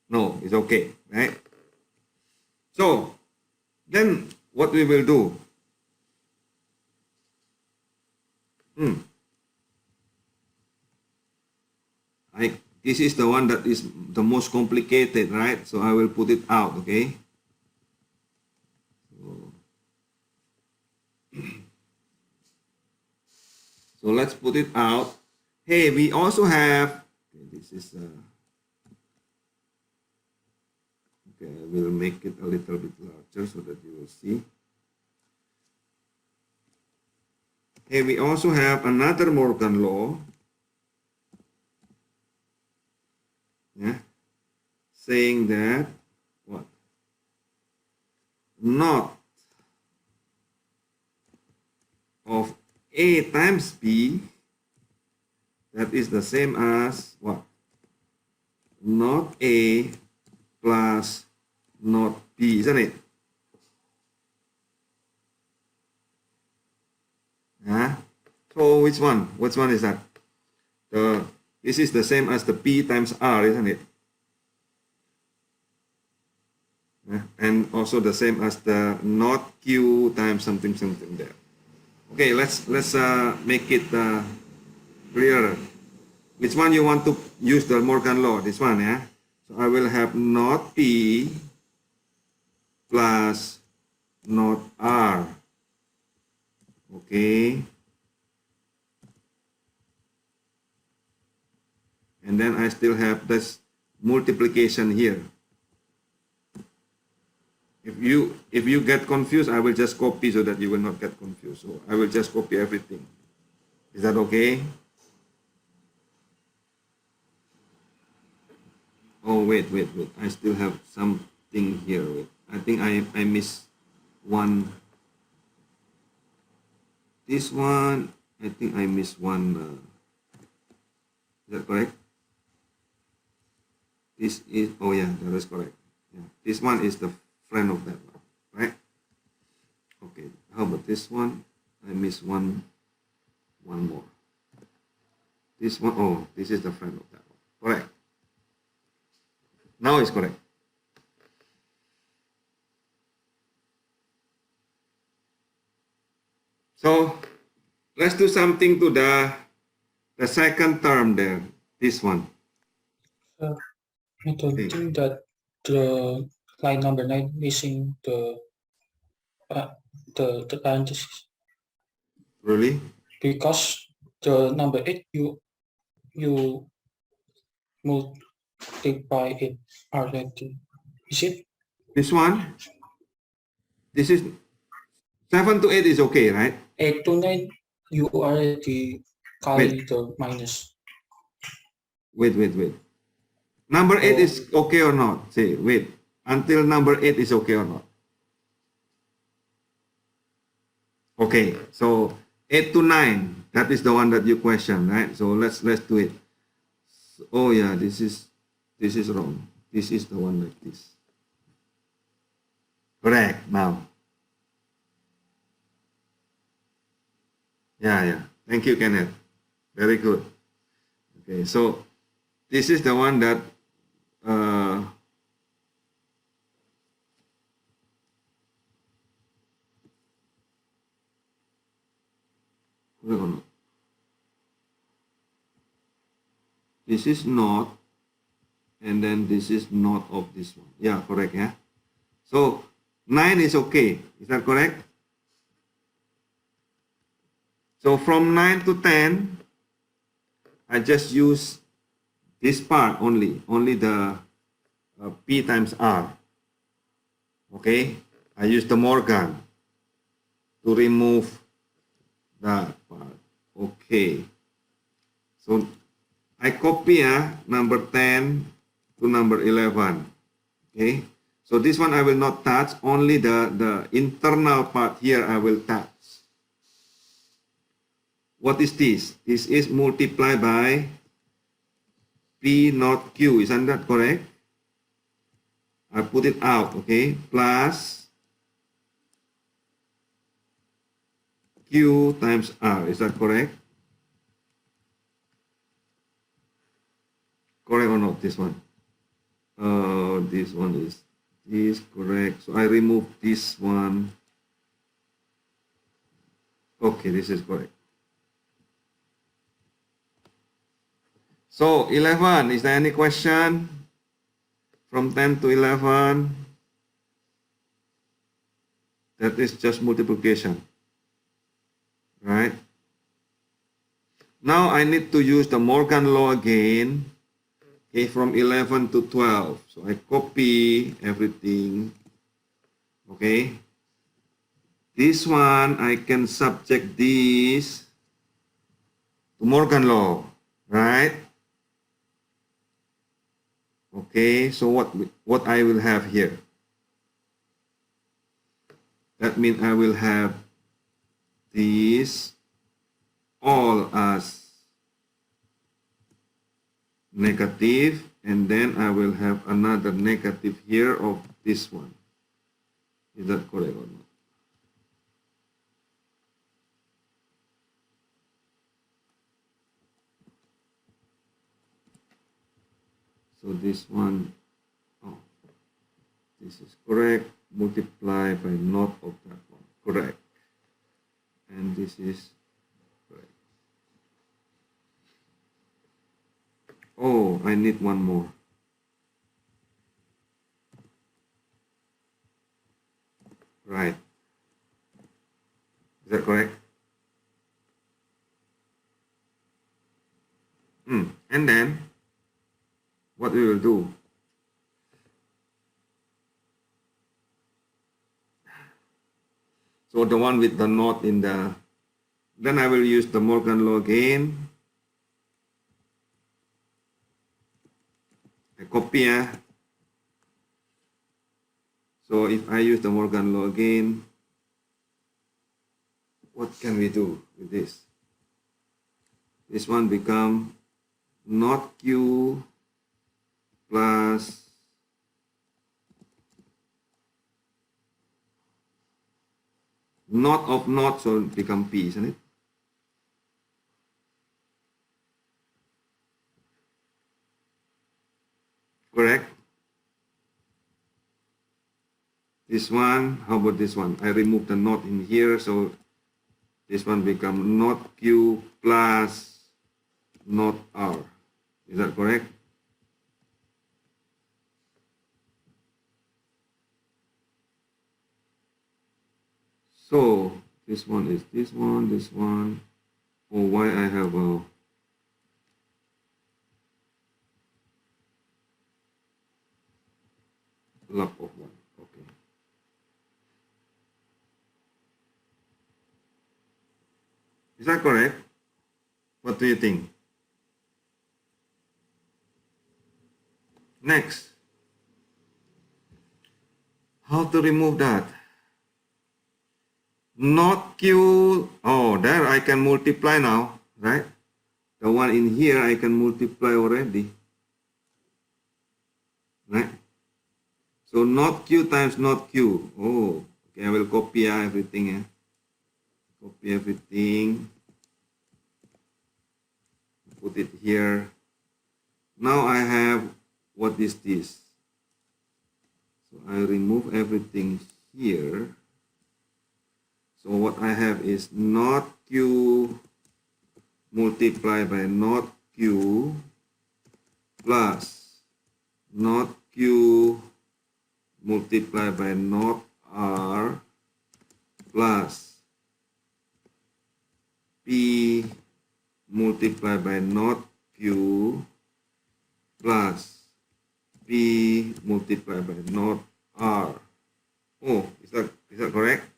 No, it's okay, right? So then what we will do? This is the one that is the most complicated, right? So I will put it out, okay? So let's put it out. Hey, we also have, okay, this is, okay, I will make it a little bit larger so that you will see. Hey, we also have another Morgan law. Yeah, saying that what? Not of A times B, that is the same as what? Not A plus not B, isn't it? Huh? So which one? Which one is that? This is the same as the P times R, isn't it? And also the same as the not Q times something there. Okay, let's make it clearer. Which one you want to use the Morgan law? This one, yeah? So I will have not P plus not R. Okay. And then I still have this multiplication here. If you get confused, I will just copy so that you will not get confused. So I will just copy everything. Is that okay? Oh, wait. I still have something here. Wait. I think I missed one. This one, I think I missed one. Is that correct? This is, oh yeah, that is correct. Yeah. This one is the friend of that one, right? Okay, how about this one? I missed one more. This one, oh, this is the friend of that one. Correct. Now it's correct. So let's do something to the second term there. This one. I don't Okay. think that the line number 9 missing uh, the parentheses, Really? because the number 8 you multiply it already. Is it This one? This is 7 to 8 is okay, right? 8 to 9? You already carry the minus. Wait. Number 8 is okay or not? Say, wait. Until number 8 is okay or not? Okay, so 8 to 9, that is the one that you question, right? So let's do it. Oh yeah, this is wrong. This is the one like this. Correct now. Yeah. Thank you, Kenneth. Very good. Okay, so this is the one that this is not, and then this is not of this one. Yeah, correct, yeah. So 9 is okay. Is that correct? So from 9 to 10, I just use this part only the P times R. Okay, I use the Morgan to remove that part. Okay, so I copy number 10 to number 11. Okay, so this one I will not touch, only the internal part here I will touch. What is this? This is multiplied by P not Q, isn't that correct? I put it out, okay, plus Q times R, is that correct? Correct or not, this one? This one is correct. So I remove this one. Okay, this is correct. So 11, is there any question? From 10 to 11, that is just multiplication, right? Now I need to use the Morgan law again, okay, from 11 to 12. So I copy everything, okay? This one, I can subject this to Morgan law, right? Okay, so what I will have here? That means I will have this all as negative, and then I will have another negative here of this one. Is that correct or not? So this one, oh, this is correct. Multiply by not of that one. Correct. And this is correct. Oh, I need one more. Right. Is that correct? And then, what what we will do. So the one with the not in the, then I will use the Morgan law again. I copy. So if I use the Morgan law again, what can we do with this? This one become not Q plus not of not, so it become P, isn't it? Correct? This one, how about this one? I remove the not in here, so this one become not Q plus not R. Is that correct? So this one is this one, this one. Oh, why I have a lap of one? Okay. Is that correct? What do you think? Next. How to remove that? Not Q, oh, there I can multiply now, right? The one in here I can multiply already, right? So not Q times not Q. Oh, okay, I will copy everything. Copy everything. Put it here. Now I have, what is this? So I remove everything here. So what I have is not Q multiplied by not Q plus not Q multiplied by not R plus P multiplied by not Q plus P multiplied by not R. Oh, is that correct?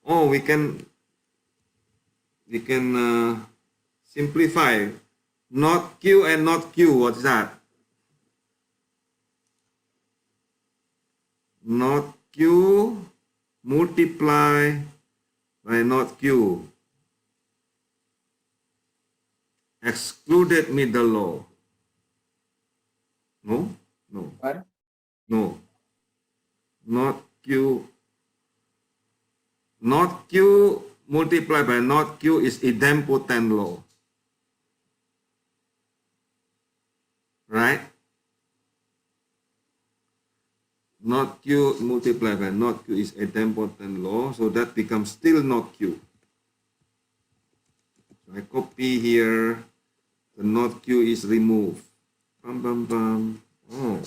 Oh, we can simplify not Q and not Q. What's that? Not Q multiply by not Q. Excluded middle law. No? No. What? No. Not Q. Not Q multiplied by not Q is idempotent law. Right? Not Q multiplied by not Q is idempotent law, so that becomes still not Q. So I copy here, the not Q is removed. Bam, bam, bam. Oh.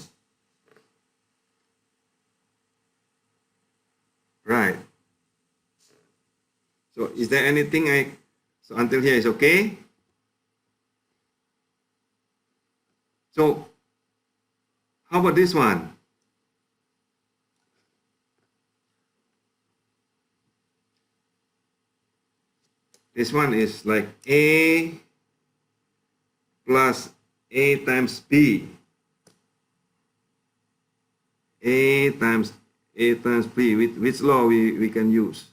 Right. So is there anything so until here is okay? So how about this one? This one is like A plus A times B. A times B. Which law we can use?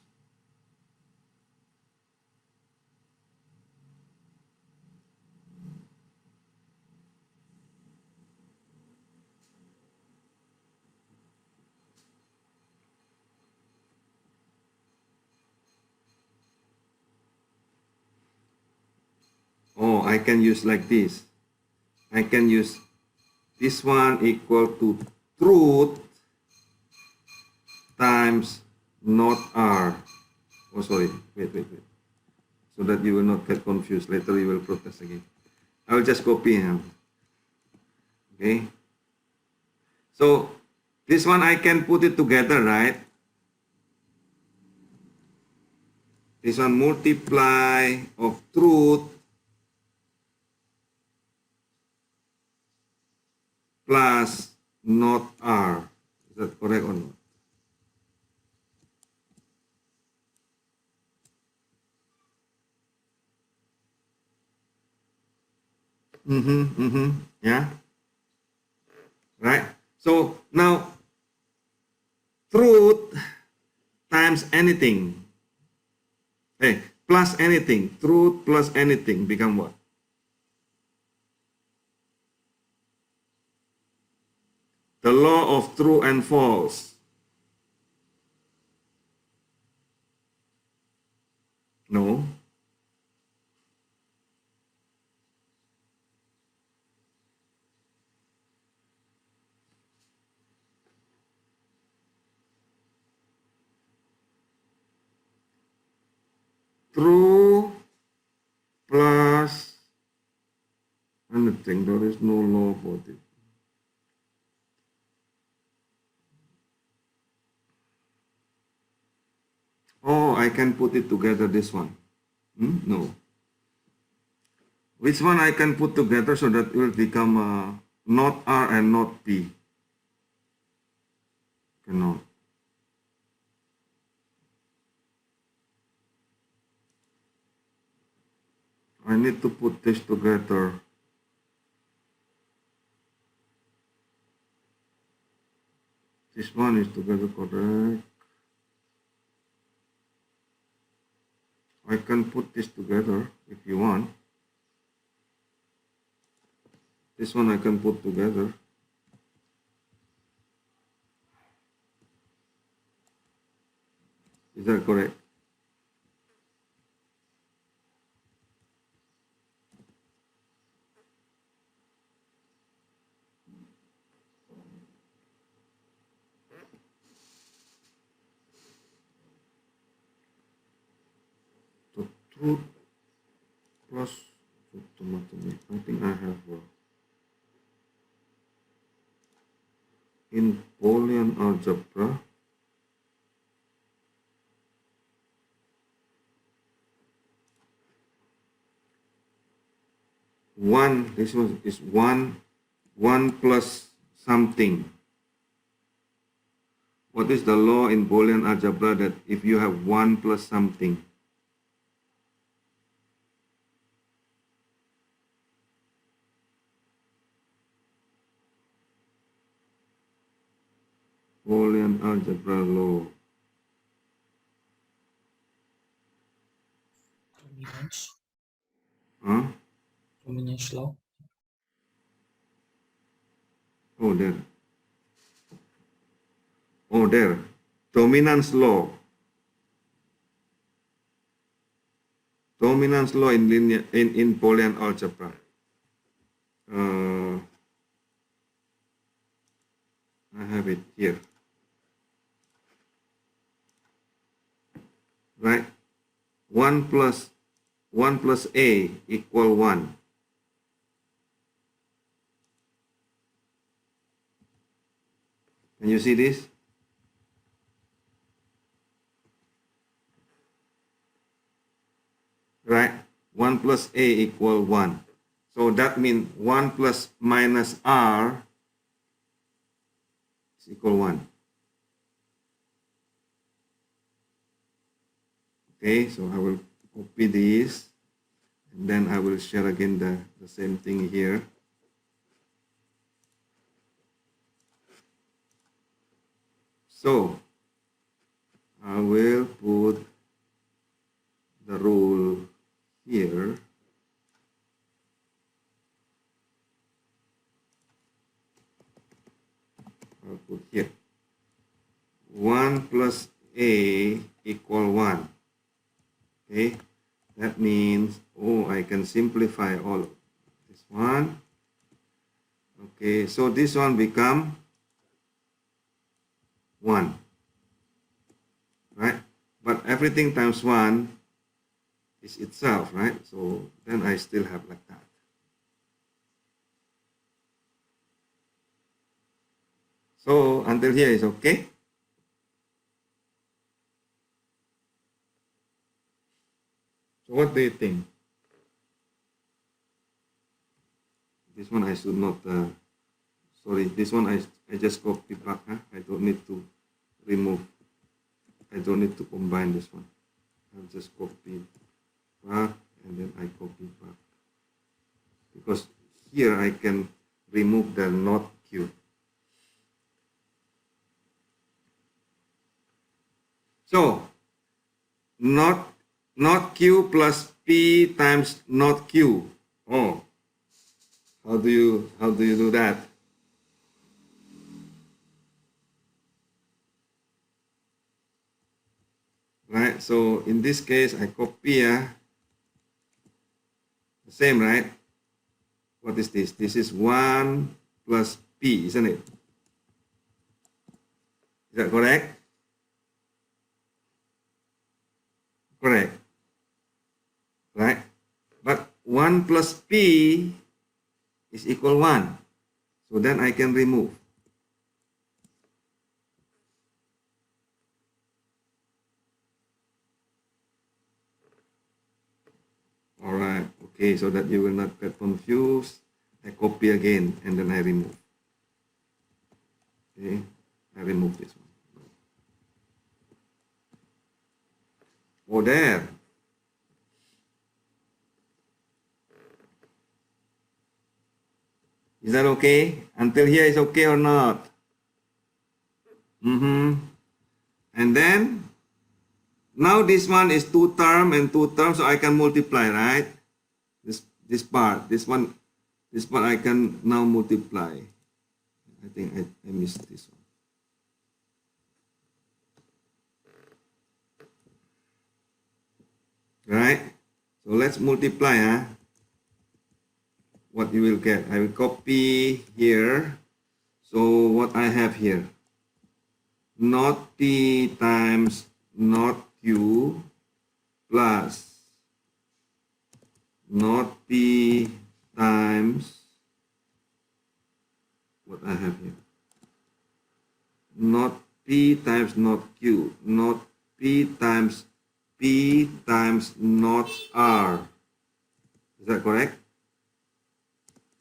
Oh, I can use like this. I can use this one equal to truth times not R. Oh, sorry. Wait. So that you will not get confused. Later you will protest again. I will just copy him. Okay. So this one I can put it together, right? This one multiply of truth plus not R. Is that correct or not? Yeah. Right. So now truth times anything. Hey, plus anything. Truth plus anything become what? The law of true and false. No. True plus anything. There is no law for it. Oh, I can put it together, this one. No. Which one I can put together so that it will become not R and not P? Cannot. I need to put this together. This one is together, correct. I can put this together if you want. This one I can put together. Is that correct? So truth plus I think I have in Boolean algebra. One, this one is one plus something. What is the law in Boolean algebra that if you have one plus something? Boolean algebra law. Dominance. Huh? Dominance law. Oh, there. Oh, there. Dominance law. Dominance law in linear in Boolean algebra. I have it here. Right? 1 plus A equal 1. Can you see this? Right? 1 plus A equal 1. So that means 1 plus minus R is equal 1. Okay, so I will copy this and then I will share again the same thing here. So I will put the rule here. I'll put here. 1 plus A equal 1. Okay, that means, oh, I can simplify all of this one. Okay, so this one become 1. Right? But everything times 1 is itself, right? So then I still have like that. So until here is okay. So what do you think? This one I should not sorry, this one I just copy back. Huh? I don't need to remove. I don't need to combine this one. I'll just copy back and then I copy back. Because here I can remove the not Q. So not Q plus P times not Q. Oh, how do you do that? Right, so in this case I copy the same, right? What is this? This is 1 plus P, isn't it? Is that correct? Correct. Right? But 1 plus P is equal 1. So then I can remove. All right. Okay, so that you will not get confused, I copy again and then I remove. Okay, I remove this one. Oh, there. Is that okay? Until here is okay or not? And then, now this one is 2 term and 2 terms, so I can multiply, right? This part, this one I can now multiply. I think I missed this one. Right? So let's multiply, huh? What you will get. I will copy here. So what I have here, not P times not Q plus not P times what I have here, not P times not Q, not P times not R. Is that correct?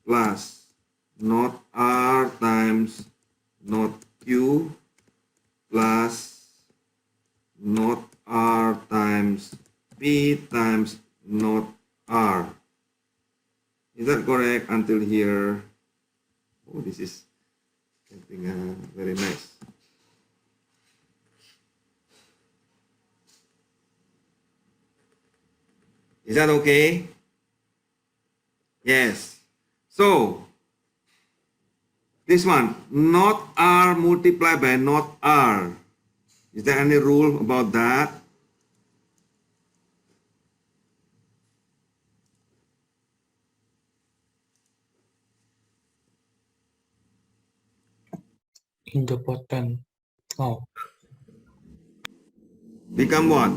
Plus not R times not Q plus not R times P times not R. Is that correct until here? Oh, this is something very nice. Is that okay? Yes. So, this one, not R multiplied by not R. Is there any rule about that? In the bottom. Oh, Become what?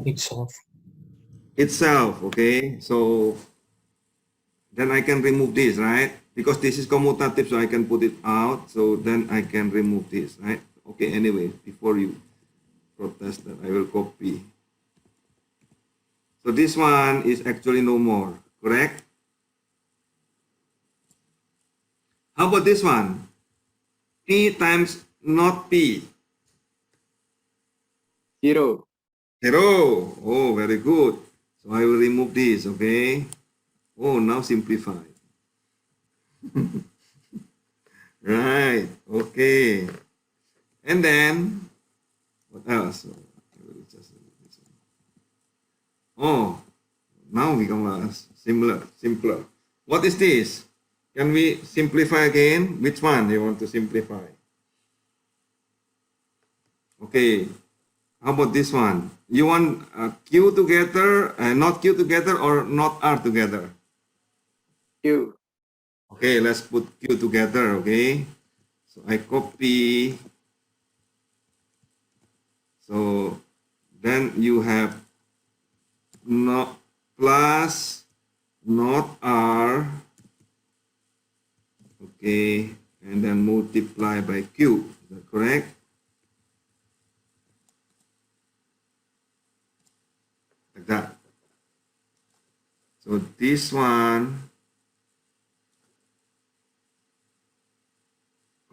itself. Itself, okay? So, then I can remove this, right? Because this is commutative, so I can put it out. So then I can remove this, right? Okay, anyway, before you protest that, I will copy. So this one is actually no more, correct? How about this one? P times not P. 0. 0. Oh, very good. So I will remove this, okay? Oh, now simplify. Right, okay. And then, what else? Oh, now we come simpler. What is this? Can we simplify again? Which one you want to simplify? Okay, how about this one? You want Q together, not Q together or not R together? Q. Okay, let's put Q together, okay? So I copy. So then you have not plus not R, okay, and then multiply by Q. Is that correct? Like that. So this one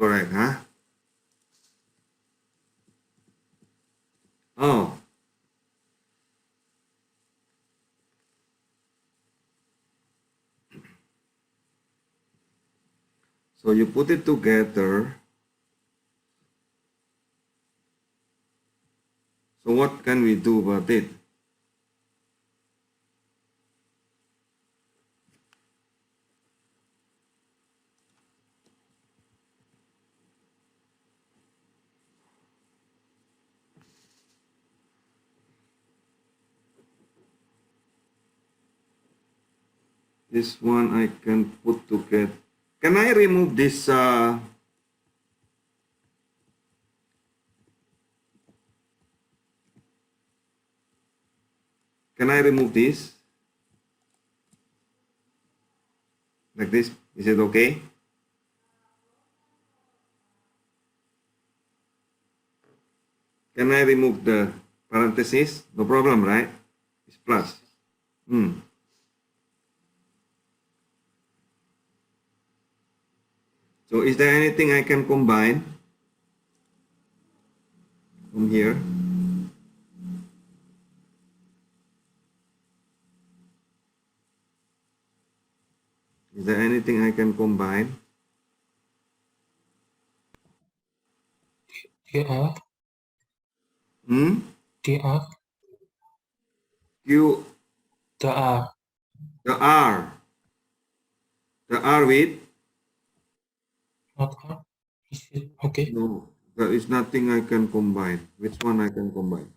correct, huh? Oh. So you put it together. So what can we do about it? This one I can put together. Can I remove this? Can I remove this? Like this? Is it okay? Can I remove the parentheses? No problem, right? It's plus. So is there anything I can combine from here? Is there anything I can combine? DR, Hmm? DR, Q, the R, the R. The R with? not R. Is it okay? No, there is nothing I can combine. Which one I can combine?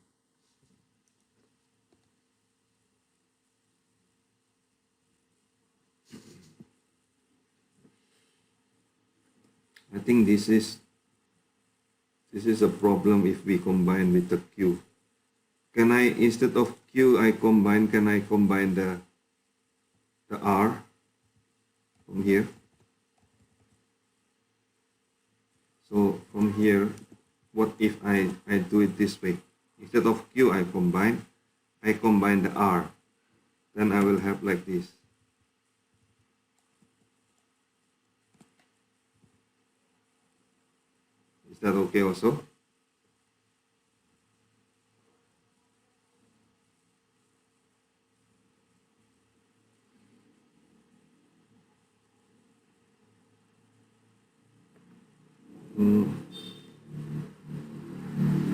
I think this is a problem if we combine with the Q. Can I, instead of Q, can I combine the R from here? So from here, what if I do it this way? Instead of Q, I combine the R. Then I will have like this. Is that okay also?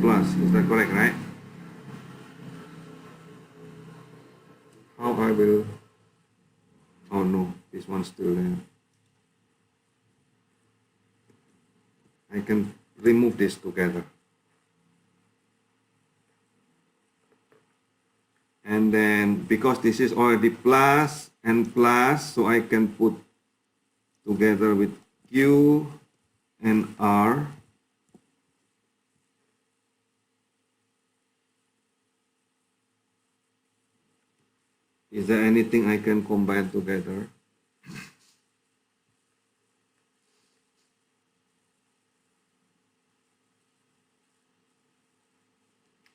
Plus, is that correct, right? How I will, oh no, this one's still there. I can remove this together. And then because this is already plus and plus, so I can put together with Q and R. Is there anything I can combine together?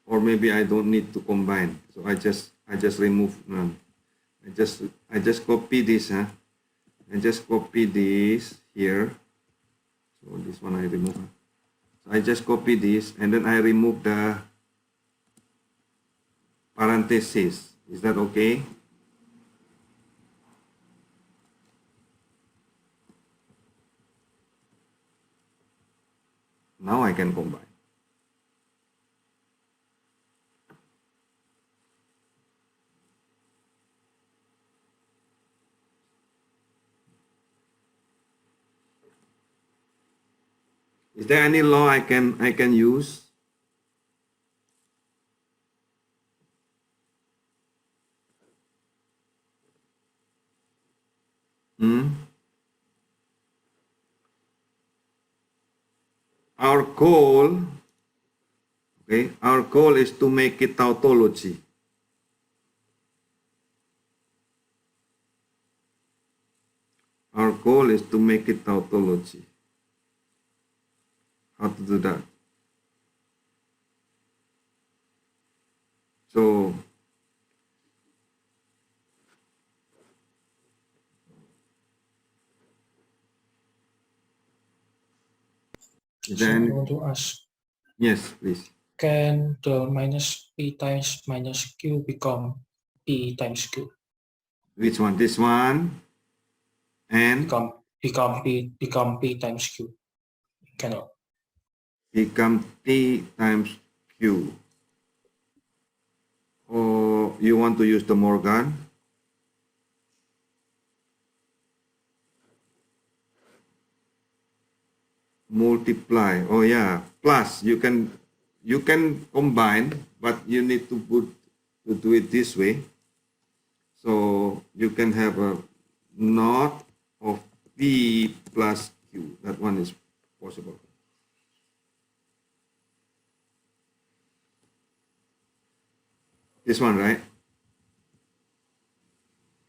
Or maybe I don't need to combine. So I just remove none. I just copy this, huh? I just copy this here. So this one I remove. So I just copy this and then I remove the parentheses. Is that okay? Now I can combine. Is there any law I can use? Our goal, okay, our goal is to make it tautology. Our goal is to make it tautology. How to do that? So Is So there I any? want to ask, Yes, please. can the minus p times minus q become p times q? Which one? This one and Become p times q? Cannot. become T times Q. Or you want to use the Morgan? Multiply. Oh yeah, plus you can combine, but you need to do it this way. So you can have a not of P plus Q. That one is possible. This one, right?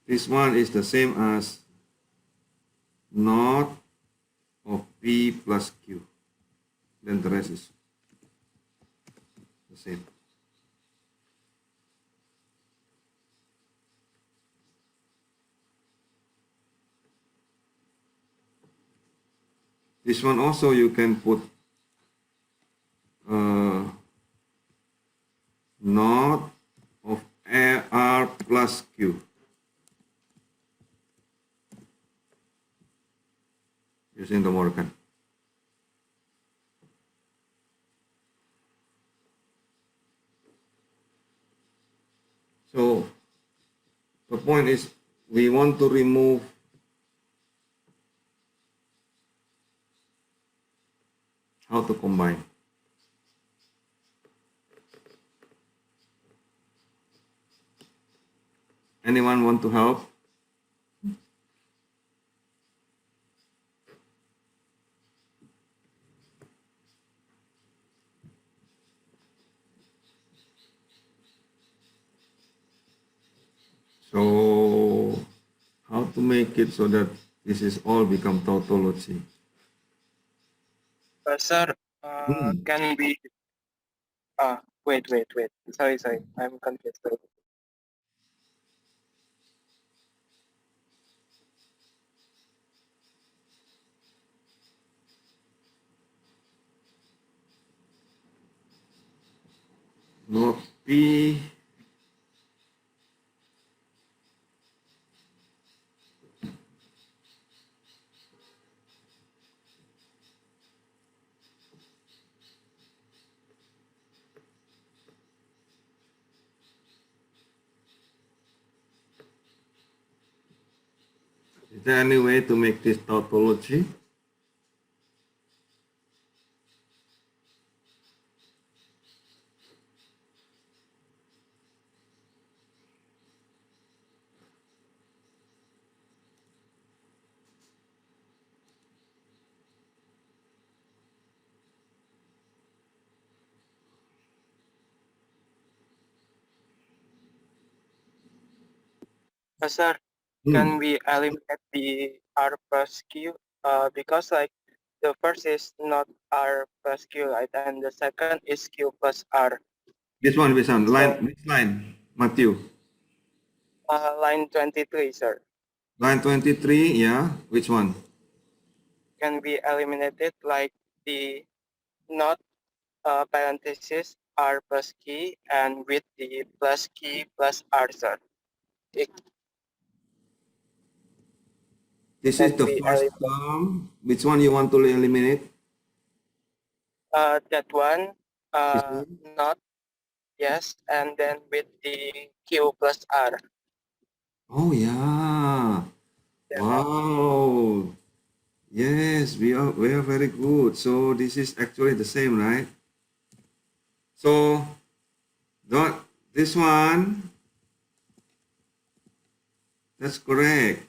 This one is the same as not of P plus Q. Then the rest is the same. This one also you can put not of R plus Q using the Morgan. So the point is we want to remove how to combine. Anyone want to help? So how to make it so that this is all become tautology? Sir, Hmm. can we, wait. Sorry. I'm confused. Not P. Is there any way to make this tautology? Sir, Hmm. can we eliminate the R plus Q? Because like the first is not R plus Q, right? And the second is Q plus R. This one, line, So which line? Matthew. line 23, sir. Line 23, yeah. Which one? Can we eliminate it like the not parenthesis R plus key and with the plus key plus R, sir? It This is can the be first eliminated. term. Which one you want to eliminate? That one, This one? not yes, and then with the Q plus R. Oh yeah. Yeah. Wow. Yes, we are very good. So this is actually the same, right? So not this one, that's correct.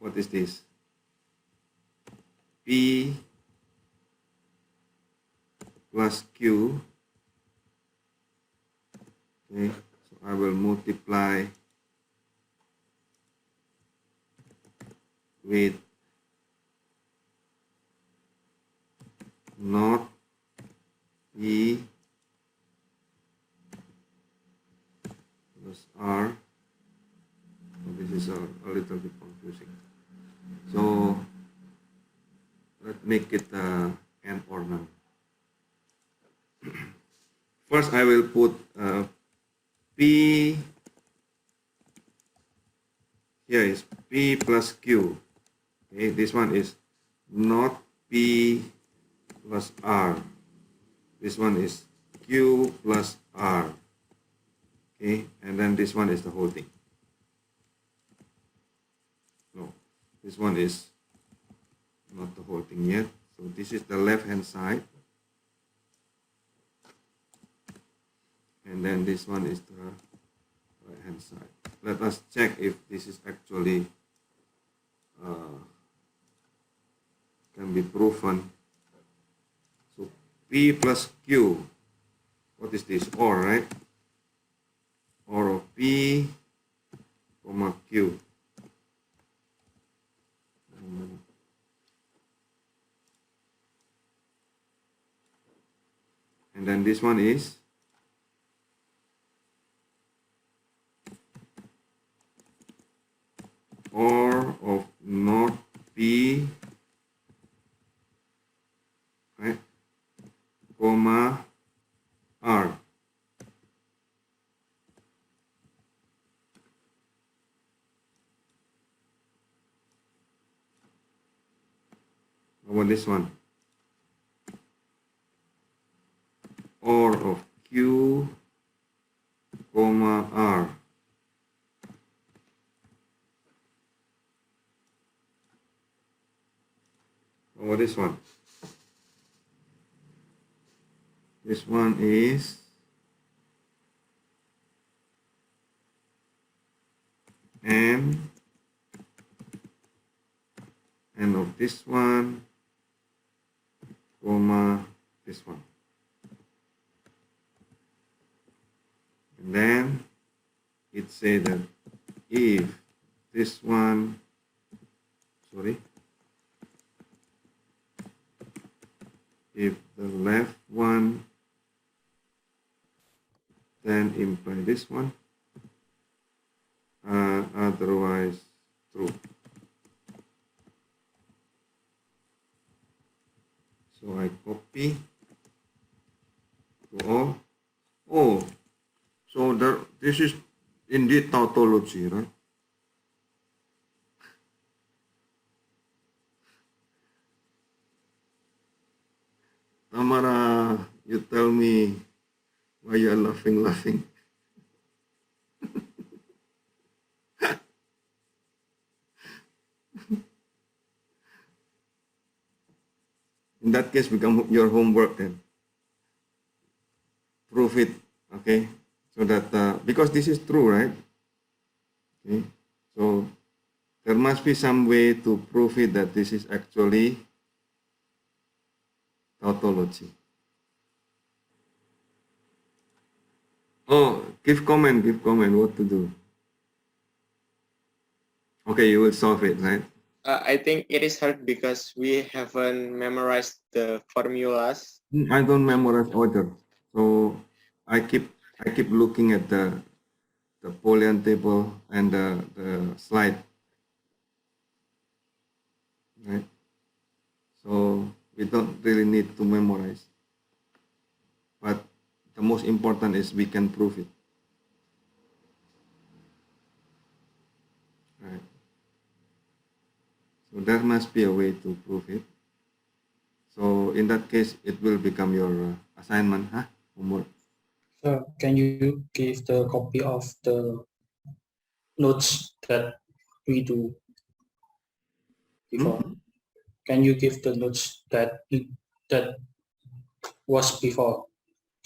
what is this? P plus Q. Okay, so I will multiply with not P plus R. So this is a little bit confusing. So let's make it and or none. First, I will put P. Here is P plus Q. Okay, this one is not P plus R. This one is Q plus R. Okay, and then this one is the whole thing. No, this one is not the whole thing yet. So this is the left hand side. And then this one is the right hand side. Let us check if this is actually can be proven. So P plus Q, what is this? OR, right? OR of P comma Q. And then this one is OR of not P, right, comma R. How about this one? OR of Q, comma R. How about this one? This one is and of this one, comma this one. And then it say that if this one, if the left one then imply this one, otherwise true. So I copy to all. Oh, so this is indeed tautology, right? Tamara, you tell me why you are laughing. In that case, become your homework then. Prove it, okay? So that, because this is true, right? Okay, so there must be some way to prove it that this is actually tautology. Oh, give comment what to do. Okay, you will solve it, right? I think it is hard because we haven't memorized the formulas. I don't memorize order, so I keep looking at the Boolean table and the slide, right? So we don't really need to memorize, but the most important is we can prove it, right? So there must be a way to prove it. So in that case, it will become your assignment, homework. So can you give the copy of the notes that we do before? Can you give the notes that was before,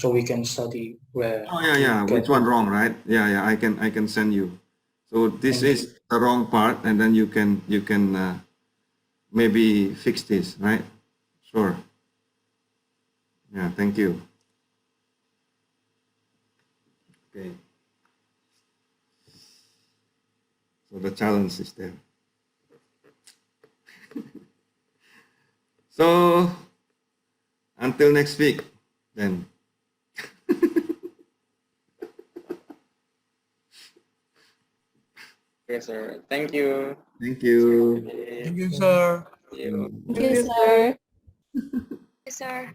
so we can study where? Oh yeah, which one wrong, right? Yeah, I can send you. So So this Thank is the wrong part, and then you can maybe fix this, right? Sure. Yeah, thank you. Okay. So the challenge is there. So until next week, then. Yes, sir. Thank you. Thank you. Okay. Thank you, sir. See you. Thank you, sir. Yes, sir.